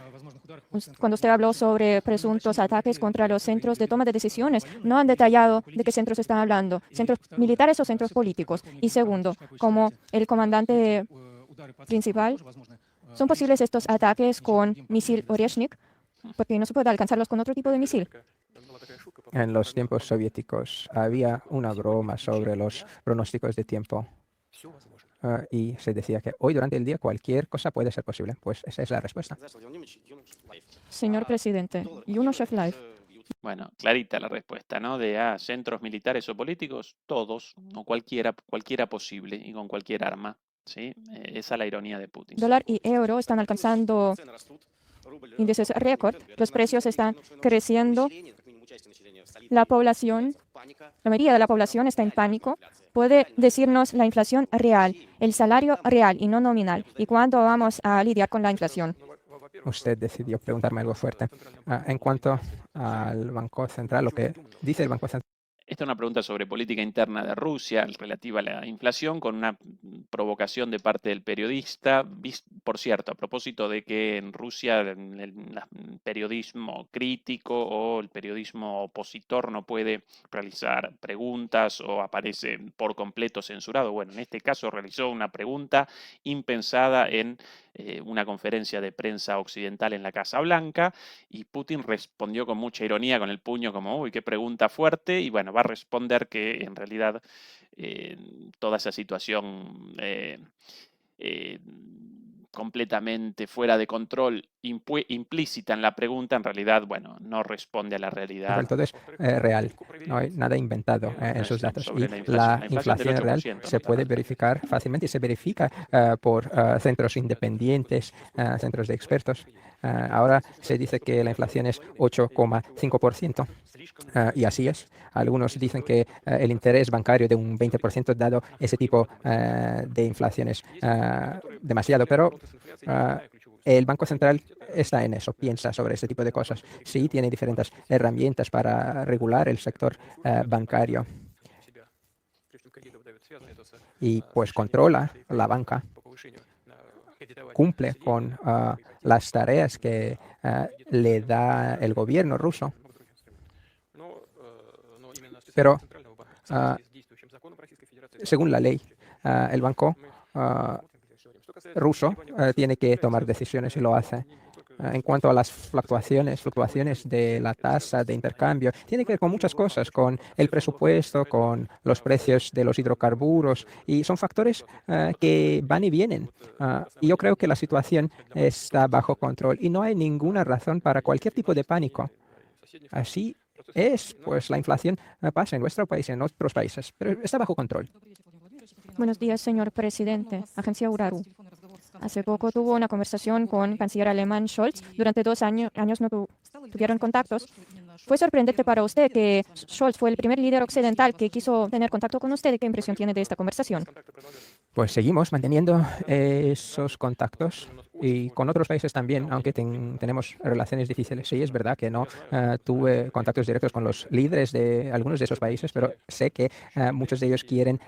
cuando usted habló sobre presuntos ataques contra los centros de toma de decisiones, no han detallado de qué centros están hablando, centros militares o centros políticos. Y segundo, como el comandante principal, ¿son posibles estos ataques con misil Oreshnik? Porque no se puede alcanzarlos con otro tipo de misil. En los tiempos soviéticos había una broma sobre los pronósticos de tiempo. Y se decía que hoy durante el día cualquier cosa puede ser posible. Pues esa es la respuesta. Señor presidente, Yunochev Live. Bueno, clarita la respuesta, ¿no? De centros militares o políticos, todos, no cualquiera posible y con cualquier arma, ¿sí? Esa es la ironía de Putin. Dólar y euro están alcanzando índices récord. Los precios están creciendo La población, la mayoría de la población está en pánico. ¿Puede decirnos la inflación real, el salario real y no nominal? ¿Y cuándo vamos a lidiar con la inflación? Usted decidió preguntarme algo fuerte. En cuanto al Banco Central, lo que dice el Banco Central. Esta es una pregunta sobre política interna de Rusia relativa a la inflación, con una provocación de parte del periodista. Por cierto, a propósito de que en Rusia el periodismo crítico o el periodismo opositor no puede realizar preguntas o aparece por completo censurado. Bueno, en este caso realizó una pregunta impensada en una conferencia de prensa occidental en la Casa Blanca, y Putin respondió con mucha ironía, con el puño como, uy, qué pregunta fuerte, y bueno, va a responder que en realidad toda esa situación completamente fuera de control, implícita en la pregunta, en realidad, bueno, no responde a la realidad. Todo es real, no hay nada inventado en sus datos. Y la inflación real se puede verificar fácilmente y se verifica por centros independientes, centros de expertos. Ahora se dice que la inflación es 8,5%. Y así es. Algunos dicen que el interés bancario de un 20% dado ese tipo de inflación es demasiado, pero el Banco Central está en eso, piensa sobre ese tipo de cosas. Sí, tiene diferentes herramientas para regular el sector bancario y pues controla la banca, cumple con las tareas que le da el gobierno ruso. Pero según la ley, el banco ruso tiene que tomar decisiones y lo hace. En cuanto a las fluctuaciones de la tasa de intercambio, tiene que ver con muchas cosas, con el presupuesto, con los precios de los hidrocarburos, y son factores que van y vienen. Y yo creo que la situación está bajo control y no hay ninguna razón para cualquier tipo de pánico. Así es, pues la inflación pasa en nuestro país y en otros países, pero está bajo control. Buenos días, señor presidente. Agencia Uraru. Hace poco tuvo una conversación con el canciller alemán Scholz. Durante 2 años no tuvieron contactos. ¿Fue sorprendente para usted que Scholz fue el primer líder occidental que quiso tener contacto con usted? ¿Qué impresión tiene de esta conversación? Pues seguimos manteniendo esos contactos y con otros países también, aunque tenemos relaciones difíciles. Sí, es verdad que no tuve contactos directos con los líderes de algunos de esos países, pero sé que muchos de ellos quieren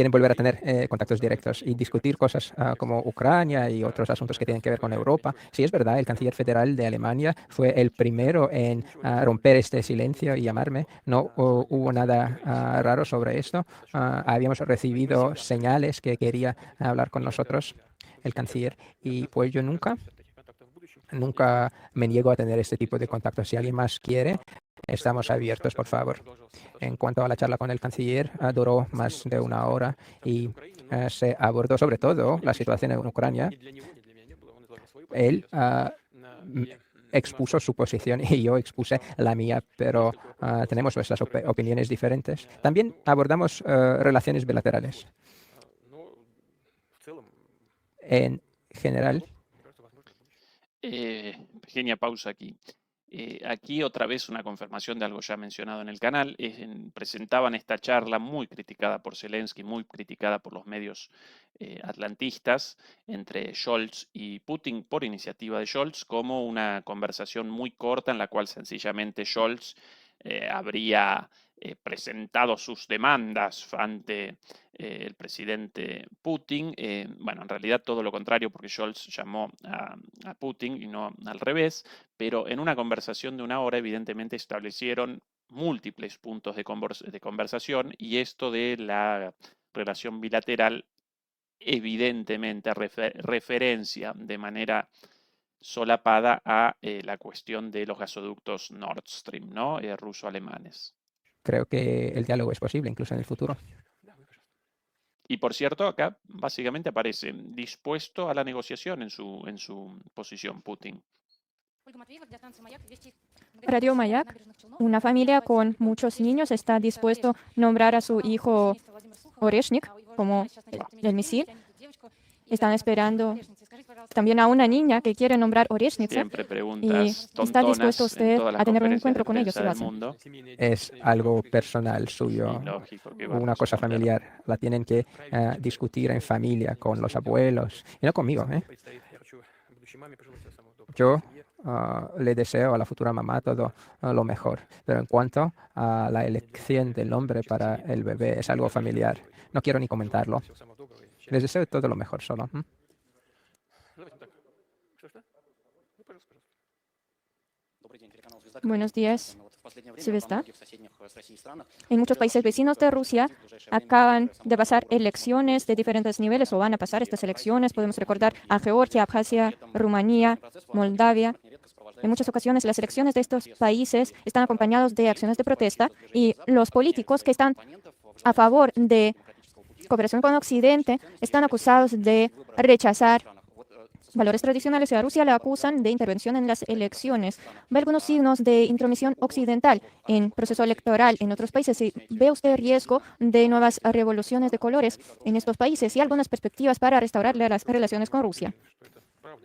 volver a tener contactos directos y discutir cosas como Ucrania y otros asuntos que tienen que ver con Europa. Sí, es verdad, el canciller federal de Alemania fue el primero en romper este silencio y llamarme. No hubo nada raro sobre esto. Habíamos recibido señales que quería hablar con nosotros, el canciller, y pues yo nunca me niego a tener este tipo de contactos. Si alguien más quiere, estamos abiertos, por favor. En cuanto a la charla con el canciller, duró más de 1 hora y se abordó sobre todo la situación en Ucrania. Él expuso su posición y yo expuse la mía, pero tenemos nuestras opiniones diferentes. También abordamos relaciones bilaterales. En general. Pequeña pausa aquí. Aquí otra vez una confirmación de algo ya mencionado en el canal. Presentaban esta charla muy criticada por Zelensky, muy criticada por los medios atlantistas, entre Scholz y Putin, por iniciativa de Scholz, como una conversación muy corta en la cual sencillamente Scholz habría presentado sus demandas ante el presidente Putin. Bueno, en realidad todo lo contrario, porque Scholz llamó a Putin y no al revés, pero en una conversación de 1 hora evidentemente establecieron múltiples puntos de conversación, y esto de la relación bilateral evidentemente referencia de manera solapada a la cuestión de los gasoductos Nord Stream, ¿no? Ruso-alemanes. Creo que el diálogo es posible incluso en el futuro. Y por cierto, acá básicamente aparece dispuesto a la negociación en su posición Putin. Radio Mayak, una familia con muchos niños está dispuesto a nombrar a su hijo Oreshnik como el misil. están esperando también a una niña que quiere nombrar Oresnitsa. Siempre ¿Y preguntas está dispuesto tontonas en usted todas las a tener un conferencias de encuentro con ellos prensa si lo del hacen? mundo. Es algo personal Y suyo, lógico que va a una cosa responder. familiar. La tienen que discutir en familia, con los abuelos, y no conmigo. Yo le deseo a la futura mamá todo lo mejor, pero en cuanto a la elección del nombre para el bebé, es algo familiar. No quiero ni comentarlo. Les deseo todo lo mejor solo. Buenos días. ¿Sí está? En muchos países vecinos de Rusia acaban de pasar elecciones de diferentes niveles o van a pasar estas elecciones. Podemos recordar a Georgia, Abjasia, Rumanía, Moldavia. En muchas ocasiones las elecciones de estos países están acompañadas de acciones de protesta y los políticos que están a favor de cooperación con Occidente están acusados de rechazar valores tradicionales y a Rusia le acusan de intervención en las elecciones. ¿Ve algunos signos de intromisión occidental en proceso electoral en otros países? ¿Y ve usted riesgo de nuevas revoluciones de colores en estos países y algunas perspectivas para restaurar las relaciones con Rusia?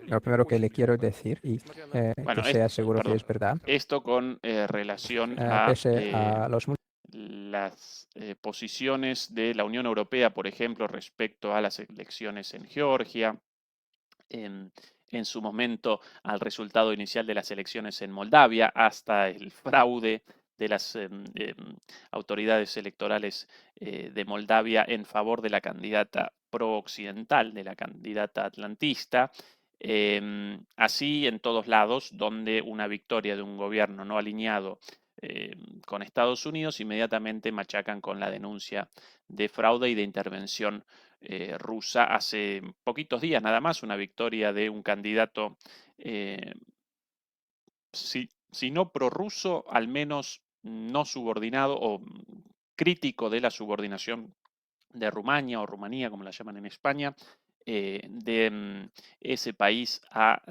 Lo primero que le quiero decir, y Bueno, que sea seguro que perdón, es verdad, esto con relación a pese a los las posiciones de la Unión Europea, por ejemplo, respecto a las elecciones en Georgia, en su momento al resultado inicial de las elecciones en Moldavia, hasta el fraude de las autoridades electorales de Moldavia en favor de la candidata pro-occidental, de la candidata atlantista. Así en todos lados donde una victoria de un gobierno no alineado con Estados Unidos inmediatamente machacan con la denuncia de fraude y de intervención rusa. Hace poquitos días nada más una victoria de un candidato, si no prorruso, al menos no subordinado o crítico de la subordinación de Rumania o Rumanía, como la llaman en España, de ese país a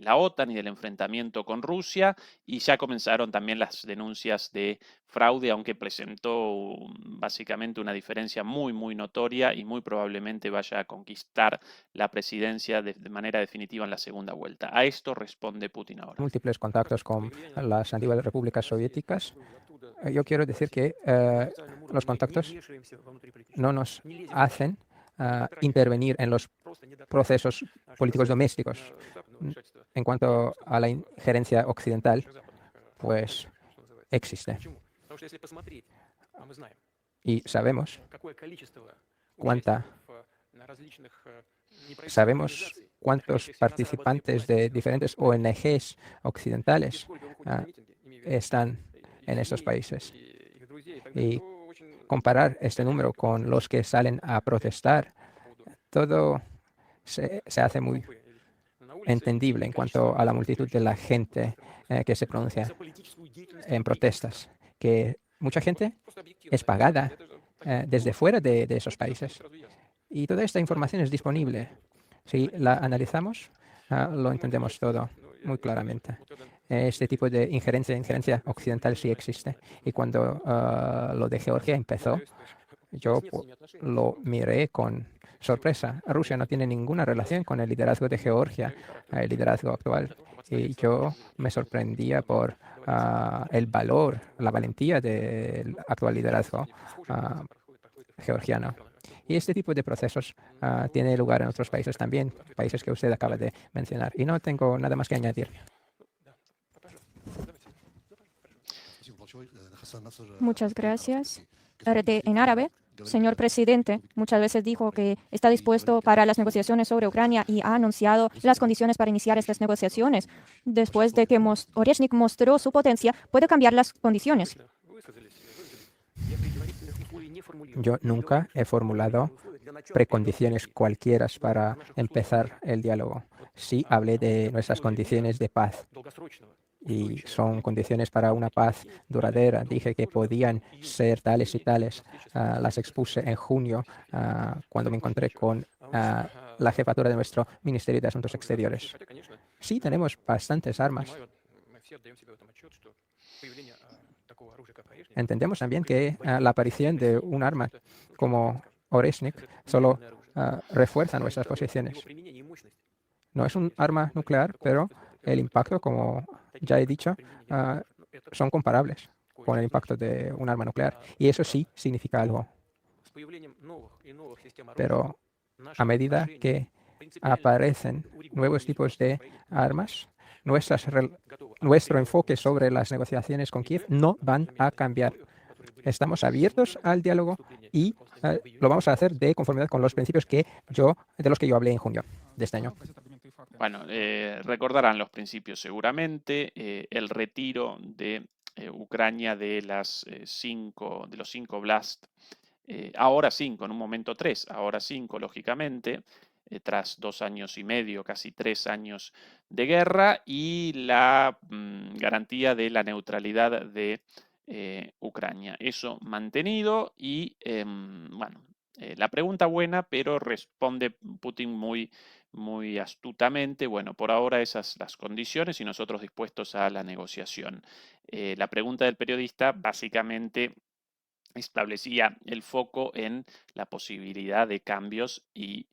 la OTAN y del enfrentamiento con Rusia, y ya comenzaron también las denuncias de fraude, aunque presentó básicamente una diferencia muy notoria y muy probablemente vaya a conquistar la presidencia de manera definitiva en la segunda vuelta. A esto responde Putin ahora. múltiples contactos con las antiguas repúblicas soviéticas. Yo quiero decir que los contactos no nos hacen intervenir en los procesos políticos domésticos. En cuanto a la injerencia occidental, pues existe. Y sabemos cuántos participantes de diferentes ONGs occidentales están en estos países. Y comparar este número con los que salen a protestar, todo se hace muy entendible en cuanto a la multitud de la gente que se pronuncia en protestas, que mucha gente es pagada desde fuera de esos países. Y toda esta información es disponible. Si la analizamos, lo entendemos todo muy claramente. Este tipo de injerencia occidental sí existe. Y cuando lo de Georgia empezó, yo lo miré con sorpresa. Rusia no tiene ninguna relación con el liderazgo de Georgia, el liderazgo actual. Y yo me sorprendía por el valor, la valentía del actual liderazgo georgiano. Y este tipo de procesos tiene lugar en otros países también, países que usted acaba de mencionar. Y no tengo nada más que añadir. Muchas gracias. En árabe, señor presidente, muchas veces dijo que está dispuesto para las negociaciones sobre Ucrania y ha anunciado las condiciones para iniciar estas negociaciones. Después de que Oreshnik mostró su potencia, puede cambiar las condiciones. Yo nunca he formulado precondiciones cualquiera para empezar el diálogo. Sí hablé de nuestras condiciones de paz y son condiciones para una paz duradera. Dije que podían ser tales y tales. Las expuse en junio cuando me encontré con la jefatura de nuestro Ministerio de Asuntos Exteriores. Sí, tenemos bastantes armas. Entendemos también que la aparición de un arma como Oreshnik solo refuerza nuestras posiciones. No es un arma nuclear, pero el impacto, como ya he dicho, son comparables con el impacto de un arma nuclear. Y eso sí significa algo. Pero a medida que aparecen nuevos tipos de armas, nuestro enfoque sobre las negociaciones con Kiev no van a cambiar. Estamos abiertos al diálogo y lo vamos a hacer de conformidad con los principios de los que yo hablé en junio de este año. Bueno, recordarán los principios seguramente, el retiro de Ucrania de los 5 Blast, ahora 5, en un momento 3, ahora 5, lógicamente, tras 2 años y medio, casi 3 años de guerra, y la garantía de la neutralidad de Ucrania. Eso mantenido y, bueno, la pregunta buena, pero responde Putin muy astutamente. Bueno, por ahora esas las condiciones y nosotros dispuestos a la negociación. La pregunta del periodista básicamente establecía el foco en la posibilidad de cambios y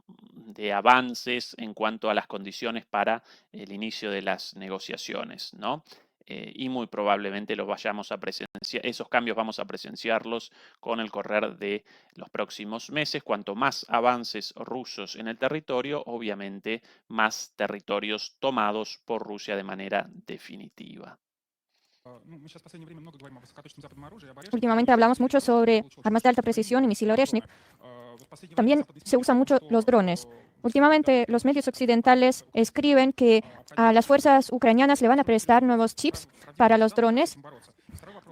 de avances en cuanto a las condiciones para el inicio de las negociaciones, ¿no? Y muy probablemente esos cambios vamos a presenciarlos con el correr de los próximos meses. Cuanto más avances rusos en el territorio, obviamente más territorios tomados por Rusia de manera definitiva. Últimamente hablamos mucho sobre armas de alta precisión y misil Oreshnik. También se usan mucho los drones. Últimamente los medios occidentales escriben que a las fuerzas ucranianas le van a prestar nuevos chips para los drones.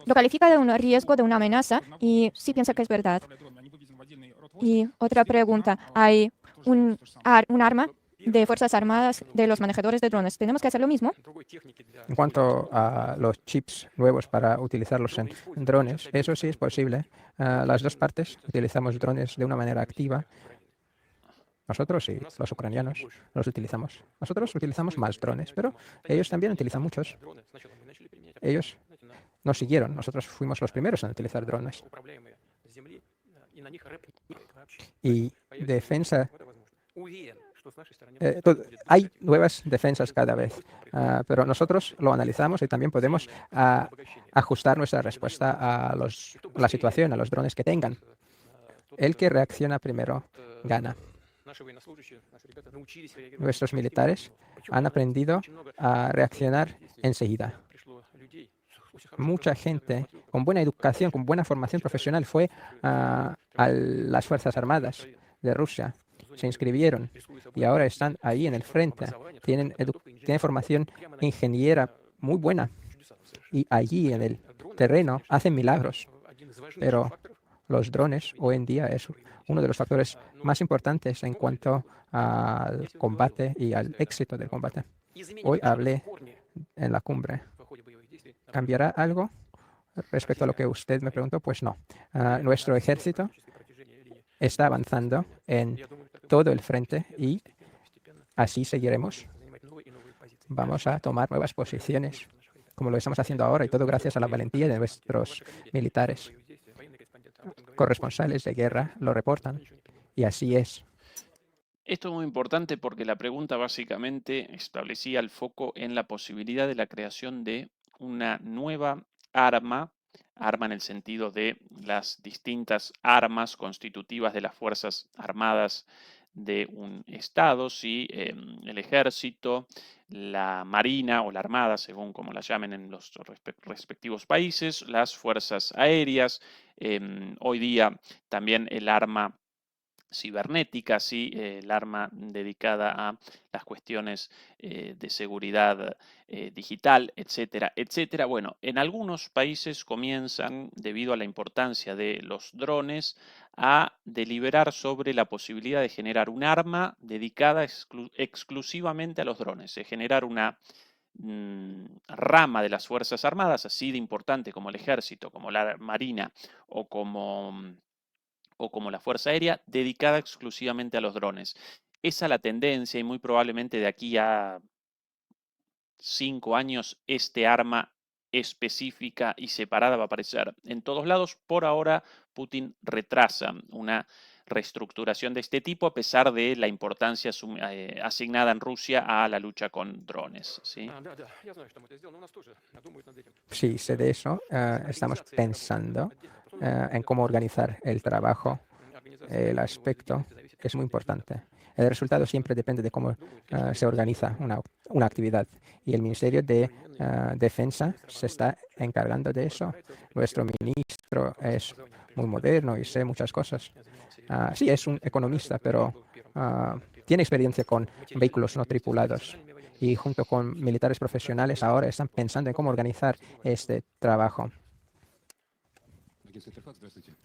Lo califica de un riesgo, de una amenaza, y sí piensa que es verdad. Y otra pregunta, hay un arma de Fuerzas Armadas de los manejadores de drones. ¿Tenemos que hacer lo mismo? En cuanto a los chips nuevos para utilizarlos en drones, eso sí es posible. Las dos partes utilizamos drones de una manera activa. Nosotros y los ucranianos los utilizamos. Nosotros utilizamos más drones, pero ellos también utilizan muchos. Ellos nos siguieron. Nosotros fuimos los primeros en utilizar drones. Y defensa. Hay nuevas defensas cada vez, pero nosotros lo analizamos y también podemos ajustar nuestra respuesta a la situación, a los drones que tengan. El que reacciona primero gana. Nuestros militares han aprendido a reaccionar enseguida. Mucha gente con buena educación, con buena formación profesional fue a las Fuerzas Armadas de Rusia. Se inscribieron y ahora están ahí en el frente. Tienen formación ingeniera muy buena y allí en el terreno hacen milagros. Pero los drones hoy en día es uno de los factores más importantes en cuanto al combate y al éxito del combate. Hoy hablé en la cumbre. ¿Cambiará algo respecto a lo que usted me preguntó? Pues no. Nuestro ejército está avanzando en todo el frente y así seguiremos. Vamos a tomar nuevas posiciones, como lo estamos haciendo ahora, y todo gracias a la valentía de nuestros militares. Corresponsales de guerra lo reportan, y así es. Esto es muy importante porque la pregunta básicamente establecía el foco en la posibilidad de la creación de una nueva arma en el sentido de las distintas armas constitutivas de las Fuerzas Armadas de un Estado, si el ejército, la marina o la armada, según como la llamen en los respectivos países, las fuerzas aéreas, hoy día también el arma cibernética, sí, el arma dedicada a las cuestiones de seguridad digital, etcétera, etcétera. Bueno, en algunos países comienzan, debido a la importancia de los drones, a deliberar sobre la posibilidad de generar un arma dedicada exclusivamente a los drones, de generar una rama de las Fuerzas Armadas, así de importante como el ejército, como la marina o como la Fuerza Aérea, dedicada exclusivamente a los drones. Esa es la tendencia y muy probablemente de aquí a 5 años este arma específica y separada va a aparecer en todos lados. Por ahora, Putin retrasa una reestructuración de este tipo, a pesar de la importancia asignada en Rusia a la lucha con drones, ¿sí? Sí, sé de eso. Estamos pensando en cómo organizar el trabajo. El aspecto es muy importante. El resultado siempre depende de cómo se organiza una actividad. Y el Ministerio de Defensa se está encargando de eso. Vuestro ministro es muy moderno y sé muchas cosas. Sí, es un economista, pero tiene experiencia con vehículos no tripulados. Y junto con militares profesionales ahora están pensando en cómo organizar este trabajo.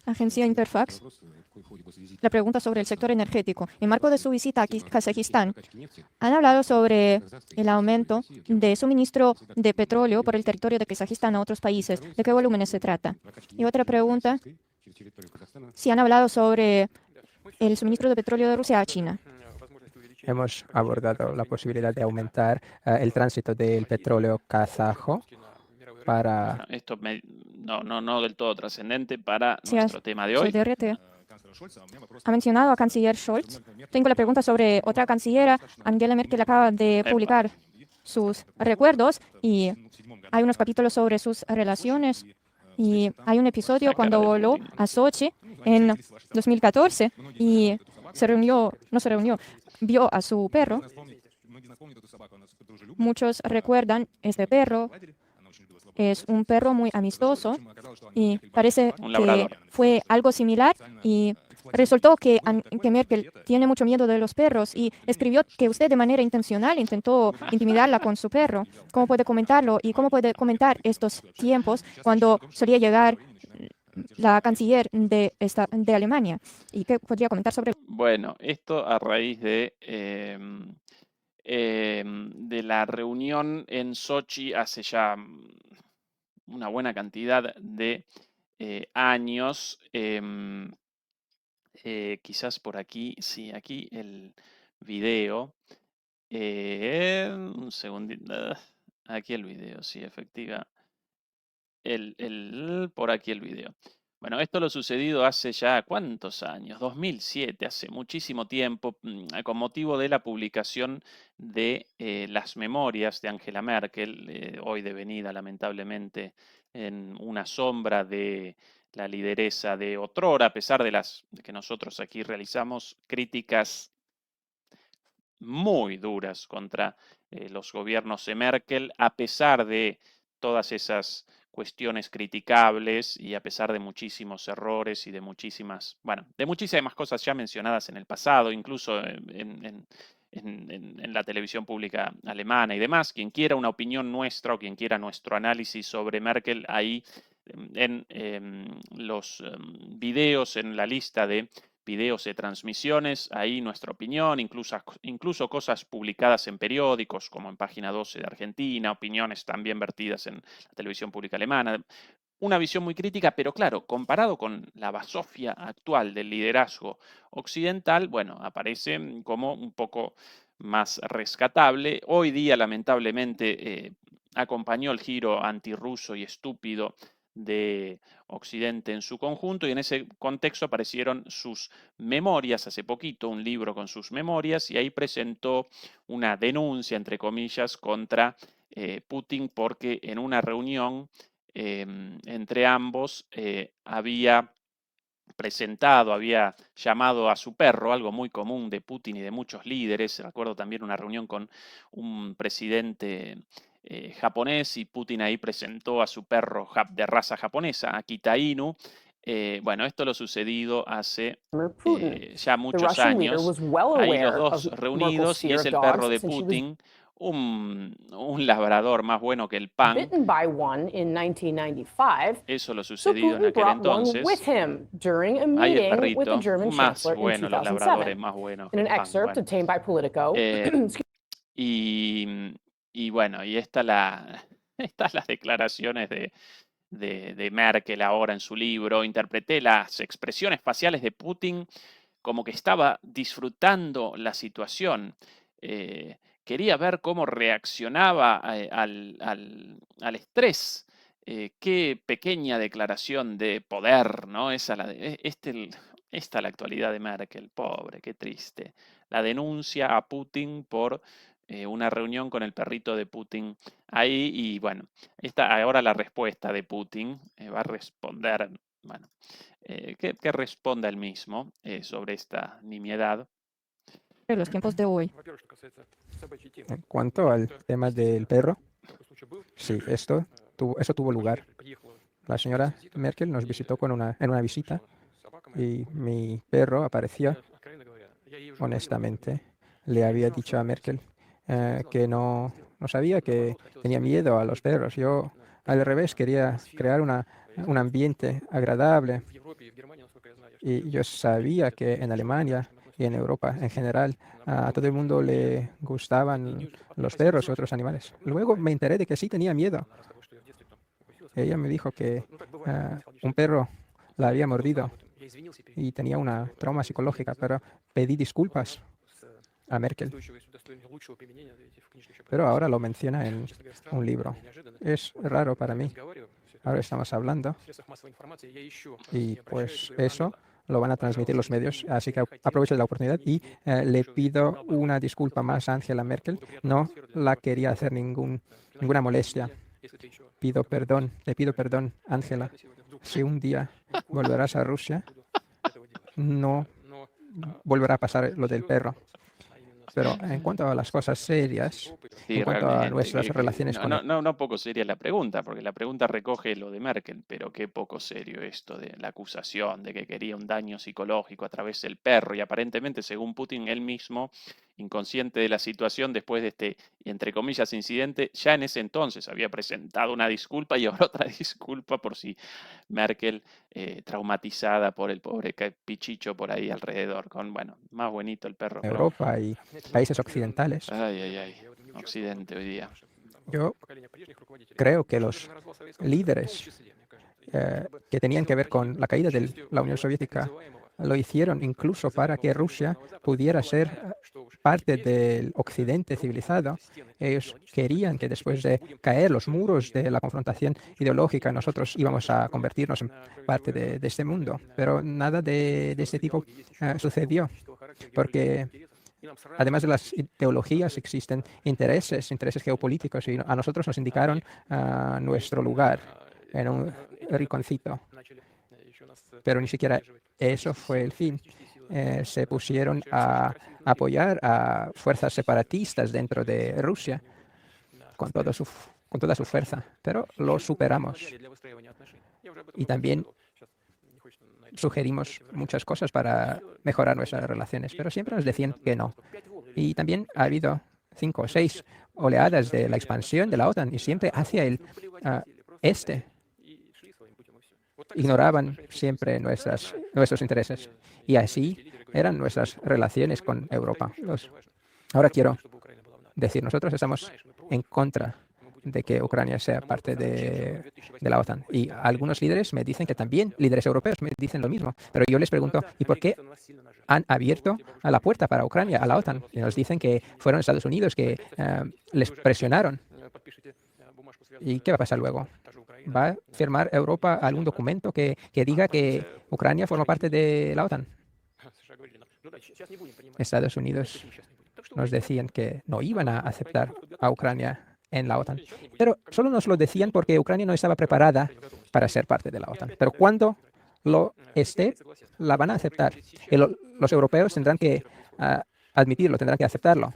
Agencia Interfax. La pregunta sobre el sector energético. En marco de su visita a Kazajistán, han hablado sobre el aumento de suministro de petróleo por el territorio de Kazajistán a otros países. ¿De qué volúmenes se trata? Y otra pregunta, si han hablado sobre el suministro de petróleo de Rusia a China. Hemos abordado la posibilidad de aumentar el tránsito del petróleo kazajo para... Bueno, esto no del todo trascendente para Sí, nuestro tema de soy hoy. de RT. Ha mencionado a canciller Scholz. Tengo la pregunta sobre otra cancillera. Angela Merkel acaba de publicar sus recuerdos y hay unos capítulos sobre sus relaciones. Y hay un episodio cuando voló a Sochi en 2014 y vio a su perro. Muchos recuerdan este perro. Es un perro muy amistoso y parece Un que labrador. fue algo similar y resultó que Merkel tiene mucho miedo de los perros y escribió que usted de manera intencional intentó intimidarla con su perro. ¿Cómo puede comentarlo y cómo puede comentar estos tiempos cuando solía llegar la canciller de Alemania? ¿Y qué podría comentar sobre? Bueno, esto a raíz de la reunión en Sochi hace ya una buena cantidad de años. Quizás por aquí, sí, aquí el video. Un segundito. Aquí el video, sí, efectiva. Por aquí el video. Bueno, esto lo sucedido hace ya, ¿cuántos años? 2007, hace muchísimo tiempo, con motivo de la publicación de las memorias de Angela Merkel, hoy devenida lamentablemente en una sombra de la lideresa de otrora, a pesar de que nosotros aquí realizamos críticas muy duras contra los gobiernos de Merkel, a pesar de todas esas cuestiones criticables y a pesar de muchísimos errores y de muchísimas cosas ya mencionadas en el pasado, incluso en la televisión pública alemana y demás. Quien quiera una opinión nuestra o quien quiera nuestro análisis sobre Merkel, ahí en los videos, en la lista de videos de transmisiones, ahí nuestra opinión, incluso cosas publicadas en periódicos como en Página 12 de Argentina, opiniones también vertidas en la televisión pública alemana. Una visión muy crítica, pero claro, comparado con la basofia actual del liderazgo occidental, bueno, aparece como un poco más rescatable. Hoy día, lamentablemente, acompañó el giro antirruso y estúpido de Occidente en su conjunto, y en ese contexto aparecieron sus memorias hace poquito, un libro con sus memorias, y ahí presentó una denuncia, entre comillas, contra Putin, porque en una reunión entre ambos había llamado a su perro, algo muy común de Putin y de muchos líderes. Recuerdo también una reunión con un presidente japonés y Putin ahí presentó a su perro de raza japonesa, Akita Inu. Bueno, esto lo sucedido hace ya muchos años. Ahí los dos reunidos y es el perro de Putin, un labrador más bueno que el pan. Eso lo sucedido en aquel entonces. Ahí el perrito, más bueno, los labradores más buenos que el pan. Bueno. Y bueno, y estas las declaraciones de Merkel ahora en su libro. Interpreté las expresiones faciales de Putin como que estaba disfrutando la situación. Quería ver cómo reaccionaba al estrés. Qué pequeña declaración de poder, ¿no? Esa esta es la actualidad de Merkel, pobre, qué triste. La denuncia a Putin por una reunión con el perrito de Putin ahí y bueno, esta ahora la respuesta de Putin va a responder, bueno, que responda él mismo sobre esta nimiedad. En los tiempos de hoy. En cuanto al tema del perro, sí, eso tuvo lugar. La señora Merkel nos visitó en una visita y mi perro apareció. Honestamente, le había dicho a Merkel que no sabía, que tenía miedo a los perros. Yo, al revés, quería crear un ambiente agradable. Y yo sabía que en Alemania y en Europa en general a todo el mundo le gustaban los perros y otros animales. Luego me enteré de que sí tenía miedo. Ella me dijo que un perro la había mordido y tenía una trauma psicológica, pero pedí disculpas a Merkel. Pero ahora lo menciona en un libro. Es raro para mí. Ahora estamos hablando y pues eso lo van a transmitir los medios, así que aprovecho la oportunidad y le pido una disculpa más a Angela Merkel. No la quería hacer ninguna molestia. Le pido perdón, Angela. Si un día volverás a Rusia, no volverá a pasar lo del perro. Pero en cuanto a las cosas serias, Sí, en cuanto a realmente, nuestras relaciones con no poco seria la pregunta, porque la pregunta recoge lo de Merkel, pero qué poco serio esto de la acusación de que quería un daño psicológico a través del perro y aparentemente, según Putin, él mismo, inconsciente de la situación después de este, entre comillas, incidente, ya en ese entonces había presentado una disculpa y ahora otra disculpa por si Merkel, traumatizada por el pobre pichicho por ahí alrededor, con, bueno, más bonito el perro, pero Europa y países occidentales. ay, Occidente hoy día. Yo creo que los líderes que tenían que ver con la caída de la Unión Soviética lo hicieron incluso para que Rusia pudiera ser parte del Occidente civilizado. Ellos querían que después de caer los muros de la confrontación ideológica, nosotros íbamos a convertirnos en parte de este mundo. Pero nada de este tipo sucedió, porque además de las ideologías existen intereses geopolíticos y a nosotros nos indicaron nuestro lugar en un rinconcito. Pero ni siquiera eso fue el fin. Se pusieron a apoyar a fuerzas separatistas dentro de Rusia con toda su fuerza, pero lo superamos. Y también sugerimos muchas cosas para mejorar nuestras relaciones, pero siempre nos decían que no. Y también ha habido 5 o 6 oleadas de la expansión de la OTAN y siempre hacia el este. Ignoraban siempre nuestros intereses. Y así eran nuestras relaciones con Europa. Ahora quiero decir, nosotros estamos en contra de que Ucrania sea parte de la OTAN. Y algunos líderes me dicen que también, líderes europeos me dicen lo mismo. Pero yo les pregunto, ¿y por qué han abierto la puerta para Ucrania a la OTAN? Y nos dicen que fueron Estados Unidos que les presionaron. ¿Y qué va a pasar luego? ¿Va a firmar Europa algún documento que diga que Ucrania forma parte de la OTAN? Estados Unidos nos decían que no iban a aceptar a Ucrania en la OTAN. Pero solo nos lo decían porque Ucrania no estaba preparada para ser parte de la OTAN. Pero cuando lo esté, la van a aceptar. Y los europeos tendrán que admitirlo, tendrán que aceptarlo.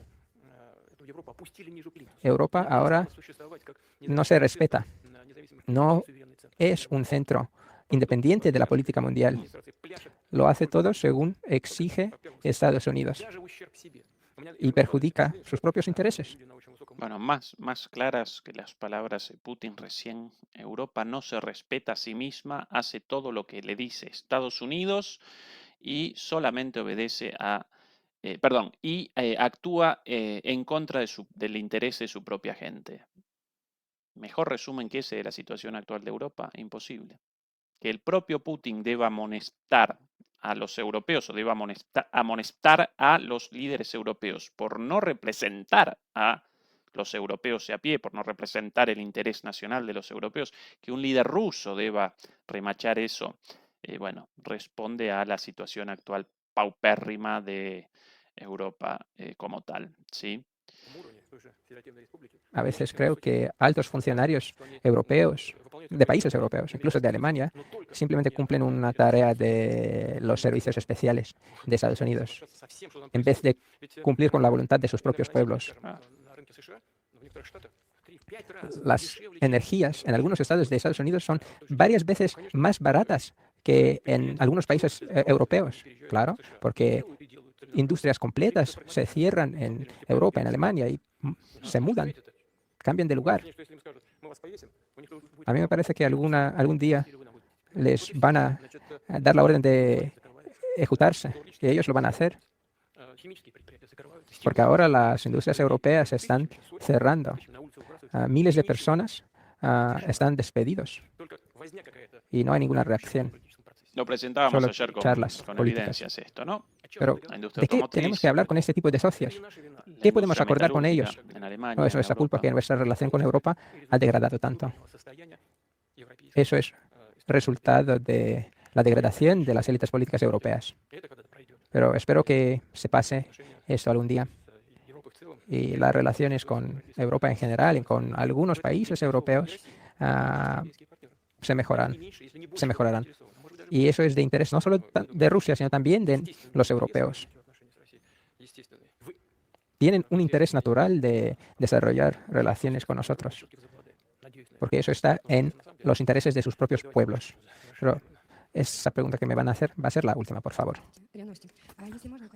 Europa ahora no se respeta. No es un centro independiente de la política mundial. Lo hace todo según exige Estados Unidos y perjudica sus propios intereses. Bueno, más claras que las palabras de Putin recién, Europa no se respeta a sí misma, hace todo lo que le dice Estados Unidos y solamente obedece actúa en contra del interés de su propia gente. Mejor resumen que ese de la situación actual de Europa, imposible. Que el propio Putin deba amonestar a los europeos o deba amonestar a los líderes europeos por no representar a los europeos a pie, por no representar el interés nacional de los europeos, que un líder ruso deba remachar eso bueno, responde a la situación actual paupérrima de Europa como tal, ¿sí? A veces creo que altos funcionarios europeos, de países europeos, incluso de Alemania, simplemente cumplen una tarea de los servicios especiales de Estados Unidos, en vez de cumplir con la voluntad de sus propios pueblos. Ah, Las energías en algunos estados de Estados Unidos son varias veces más baratas que en algunos países europeos, claro, porque industrias completas se cierran en Europa, en Alemania, y se mudan, cambian de lugar. A mí me parece que algún día les van a dar la orden de ejecutarse, y ellos lo van a hacer, porque ahora las industrias europeas están cerrando. Miles de personas están despedidos y no hay ninguna reacción, lo presentábamos solo ayer charlas con políticas. evidencias esto, ¿no? Pero, La industria ¿de qué tenemos que automotriz, hablar con este tipo de socios? la ¿Qué podemos industria acordar con metalúrgica ellos? en No Alemania, es en nuestra culpa Europa. que nuestra relación con Europa ha degradado tanto. Eso es resultado de la degradación de las élites políticas europeas. Pero espero que se pase esto algún día. Y las relaciones con Europa en general y con algunos países europeos se mejorarán. Y eso es de interés no solo de Rusia, sino también de los europeos. Tienen un interés natural de desarrollar relaciones con nosotros, porque eso está en los intereses de sus propios pueblos. Pero esa pregunta que me van a hacer va a ser la última, por favor.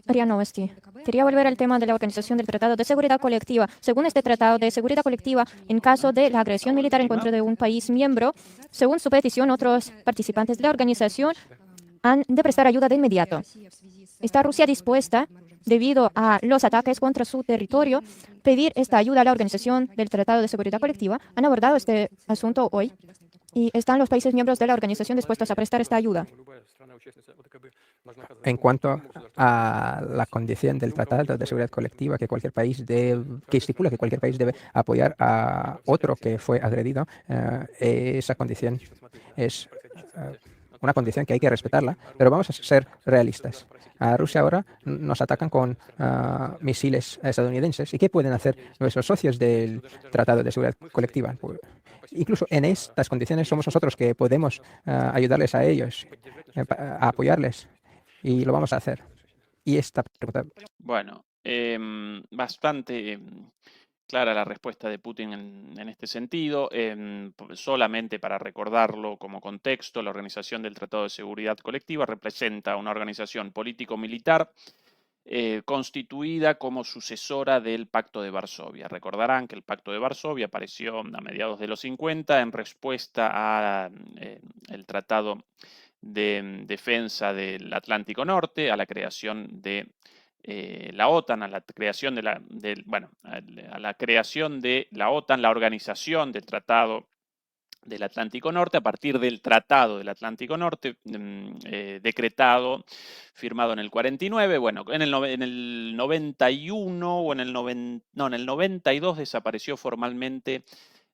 RIA Novosti. Quería volver al tema de la organización del Tratado de Seguridad Colectiva. Según este Tratado de Seguridad Colectiva, en caso de la agresión militar en contra de un país miembro, según su petición, otros participantes de la organización han de prestar ayuda de inmediato. ¿Está Rusia dispuesta, debido a los ataques contra su territorio, pedir esta ayuda a la organización del Tratado de Seguridad Colectiva? ¿Han abordado este asunto hoy? ¿Y están los países miembros de la organización dispuestos a prestar esta ayuda? En cuanto a la condición del Tratado de Seguridad Colectiva, que estipula que cualquier país debe apoyar a otro que fue agredido, esa condición es una condición que hay que respetarla, pero vamos a ser realistas. A Rusia ahora nos atacan con misiles estadounidenses. ¿Y qué pueden hacer nuestros socios del Tratado de Seguridad Colectiva? Pues, incluso en estas condiciones somos nosotros que podemos ayudarles a ellos, a apoyarles, y lo vamos a hacer. Y esta pregunta, Bueno, bastante clara la respuesta de Putin en este sentido. Solamente para recordarlo como contexto, la Organización del Tratado de Seguridad Colectiva representa una organización político-militar constituida como sucesora del Pacto de Varsovia. Recordarán que el Pacto de Varsovia apareció a mediados de los 50 en respuesta al Tratado de Defensa del Atlántico Norte, a la creación de la OTAN, a la creación de a la creación de la OTAN, la organización del Tratado del Atlántico Norte, a partir del Tratado del Atlántico Norte, decretado, firmado en el 49, bueno, en el 91 o en el 92 desapareció formalmente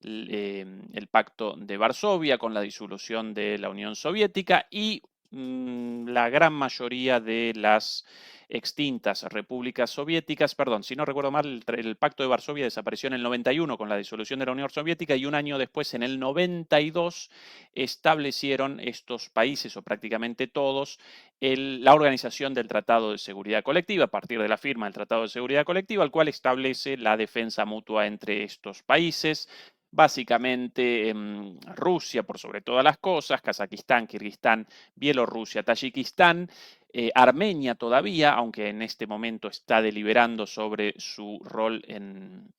el Pacto de Varsovia con la disolución de la Unión Soviética y la gran mayoría de las extintas repúblicas soviéticas, perdón, si no recuerdo mal, el Pacto de Varsovia desapareció en el 91 con la disolución de la Unión Soviética y un año después, en el 92, establecieron estos países, o prácticamente todos, la organización del Tratado de Seguridad Colectiva, a partir de la firma del Tratado de Seguridad Colectiva, el cual establece la defensa mutua entre estos países. Básicamente Rusia por sobre todas las cosas, Kazajistán, Kirguistán, Bielorrusia, Tayikistán, Armenia todavía, aunque en este momento está deliberando sobre su rol en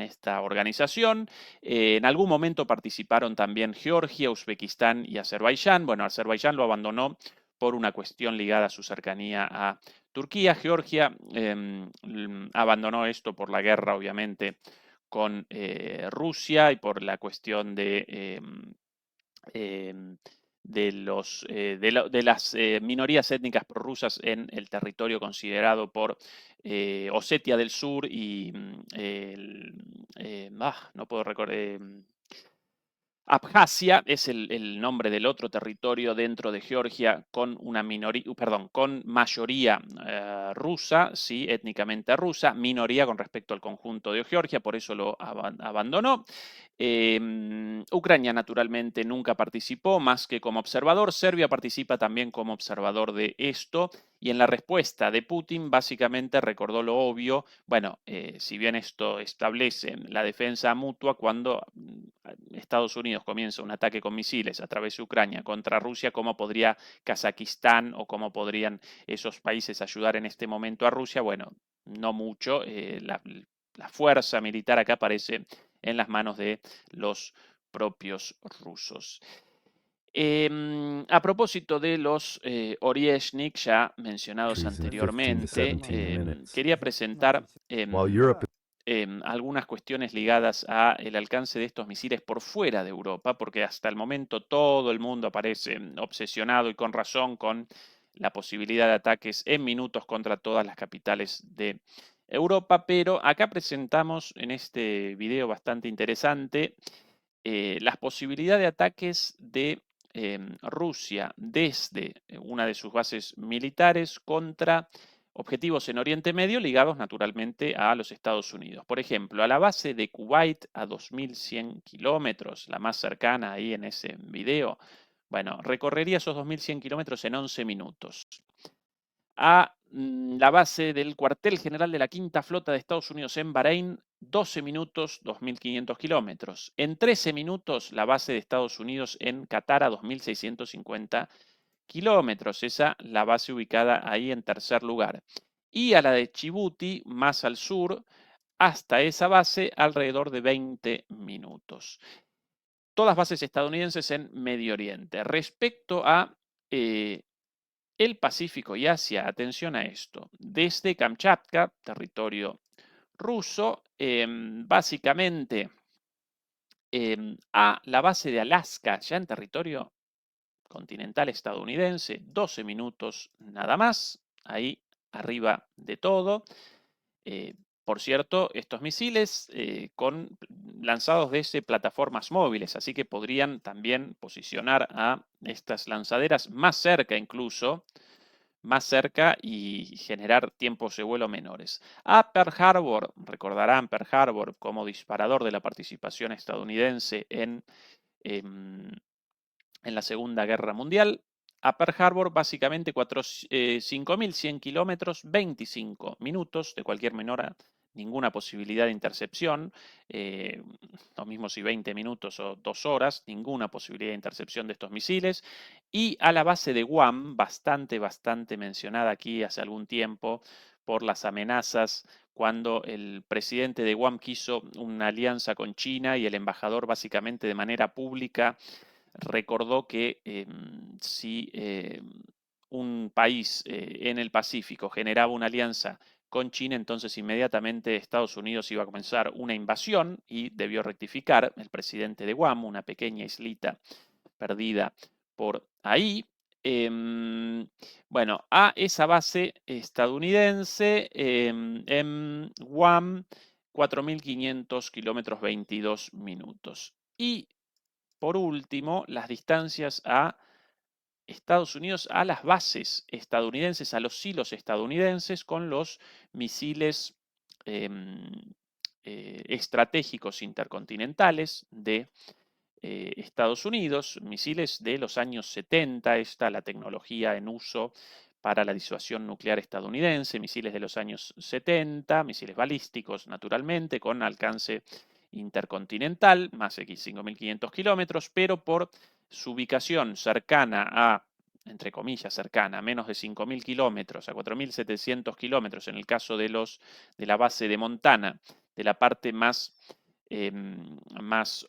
esta organización. En algún momento participaron también Georgia, Uzbekistán y Azerbaiyán. Bueno, Azerbaiyán lo abandonó por una cuestión ligada a su cercanía a Turquía. Georgia abandonó esto por la guerra, obviamente, con Rusia y por la cuestión de las minorías étnicas prorrusas en el territorio considerado por Osetia del Sur y no puedo recordar, Abjasia es el nombre del otro territorio dentro de Georgia con una con mayoría rusa, sí, étnicamente rusa, minoría con respecto al conjunto de Georgia, por eso lo abandonó. Ucrania naturalmente nunca participó más que como observador. Serbia participa también como observador de esto y en la respuesta de Putin básicamente recordó lo obvio. Bueno, si bien esto establece la defensa mutua, cuando Estados Unidos comienza un ataque con misiles a través de Ucrania contra Rusia, ¿cómo podría Kazajistán o cómo podrían esos países ayudar en este momento a Rusia? Bueno, no mucho. La fuerza militar acá aparece en las manos de los propios rusos. A propósito de los Oryezhnik, ya mencionados anteriormente, quería presentar algunas cuestiones ligadas al alcance de estos misiles por fuera de Europa, porque hasta el momento todo el mundo aparece obsesionado y con razón con la posibilidad de ataques en minutos contra todas las capitales de Europa, pero acá presentamos en este video bastante interesante las posibilidades de ataques de Rusia desde una de sus bases militares contra objetivos en Oriente Medio ligados naturalmente a los Estados Unidos. Por ejemplo, a la base de Kuwait a 2.100 kilómetros, la más cercana ahí en ese video, bueno, recorrería esos 2.100 kilómetros en 11 minutos. A la base del cuartel general de la Quinta Flota de Estados Unidos en Bahrein, 12 minutos, 2.500 kilómetros. En 13 minutos, la base de Estados Unidos en Qatar a 2.650 kilómetros. Esa la base ubicada ahí en tercer lugar. Y a la de Djibouti, más al sur, hasta esa base alrededor de 20 minutos. Todas bases estadounidenses en Medio Oriente. Respecto a el Pacífico y Asia, atención a esto, desde Kamchatka, territorio ruso, básicamente a la base de Alaska, ya en territorio continental estadounidense, 12 minutos nada más, ahí arriba de todo. Por cierto, estos misiles lanzados desde plataformas móviles, así que podrían también posicionar a estas lanzaderas más cerca incluso, más cerca y generar tiempos de vuelo menores. A Pearl Harbor, recordarán Pearl Harbor como disparador de la participación estadounidense en la Segunda Guerra Mundial. A Pearl Harbor, básicamente 5.100 kilómetros, 25 minutos, de cualquier manera, ninguna posibilidad de intercepción. Lo mismo si 20 minutos o 2 horas, ninguna posibilidad de intercepción de estos misiles. Y a la base de Guam, bastante mencionada aquí hace algún tiempo por las amenazas cuando el presidente de Guam quiso una alianza con China y el embajador básicamente de manera pública recordó que si un país en el Pacífico generaba una alianza con China, entonces inmediatamente Estados Unidos iba a comenzar una invasión y debió rectificar el presidente de Guam, una pequeña islita perdida por ahí. Bueno, a esa base estadounidense en Guam, 4.500 kilómetros, 22 minutos. Y por último, las distancias a Estados Unidos, a las bases estadounidenses, a los silos estadounidenses con los misiles estratégicos intercontinentales de Estados Unidos, misiles de los años 70, está la tecnología en uso para la disuasión nuclear estadounidense, misiles de los años 70, misiles balísticos naturalmente, con alcance intercontinental, más de 5.500 kilómetros, pero por su ubicación cercana a, entre comillas, cercana, a menos de 5.000 kilómetros, a 4.700 kilómetros en el caso de la base de Montana, de la parte más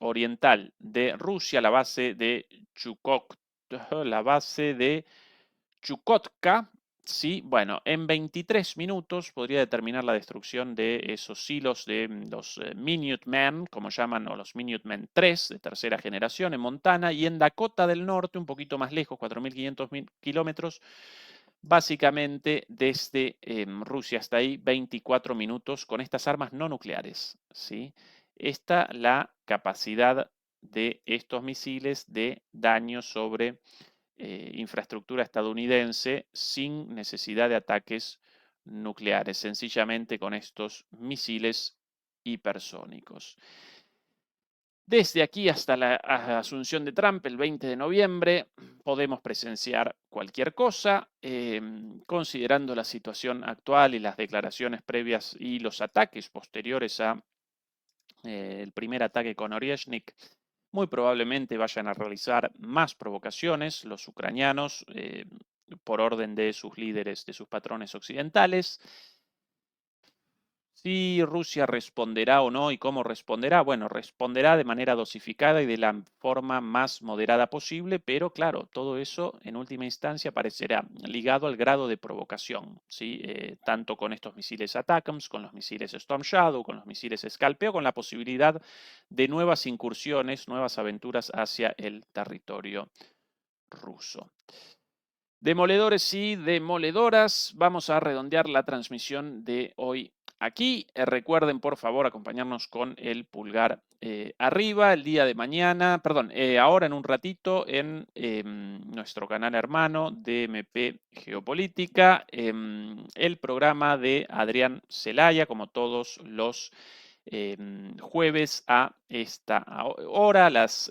oriental de Rusia, la base de Chukotka, sí, bueno, en 23 minutos podría determinar la destrucción de esos silos de los Minutemen, como llaman, o los Minutemen 3 de tercera generación en Montana, y en Dakota del Norte, un poquito más lejos, 4.500 kilómetros, básicamente desde Rusia hasta ahí, 24 minutos con estas armas no nucleares, ¿sí? Esta la capacidad de estos misiles de daño sobre infraestructura estadounidense sin necesidad de ataques nucleares, sencillamente con estos misiles hipersónicos. Desde aquí hasta la asunción de Trump el 20 de noviembre podemos presenciar cualquier cosa, considerando la situación actual y las declaraciones previas y los ataques posteriores a el primer ataque con Oryezhnik. Muy probablemente vayan a realizar más provocaciones los ucranianos por orden de sus líderes, de sus patrones occidentales. Si Rusia responderá o no y cómo responderá, bueno, responderá de manera dosificada y de la forma más moderada posible, pero claro, todo eso en última instancia parecerá ligado al grado de provocación, ¿sí? Tanto con estos misiles ATACMS, con los misiles Storm Shadow, con los misiles Scalpeo, con la posibilidad de nuevas incursiones, nuevas aventuras hacia el territorio ruso. Demoledores y demoledoras, vamos a redondear la transmisión de hoy aquí. Recuerden, por favor, acompañarnos con el pulgar arriba el día de mañana, perdón, ahora en un ratito en nuestro canal hermano DMP Geopolítica, el programa de Adrián Celaya, como todos los jueves a esta hora, a las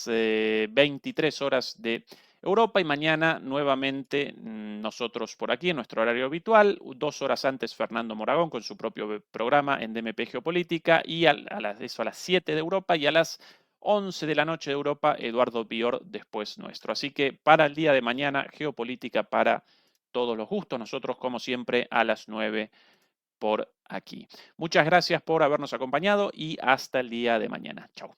23 horas de Europa, y mañana nuevamente nosotros por aquí en nuestro horario habitual, 2 horas antes Fernando Moragón con su propio programa en DMP Geopolítica, y a las 7 de Europa, y a las 11 de la noche de Europa Eduardo Bior después nuestro. Así que para el día de mañana, geopolítica para todos los gustos, nosotros como siempre a las 9 por aquí. Muchas gracias por habernos acompañado y hasta el día de mañana. Chao.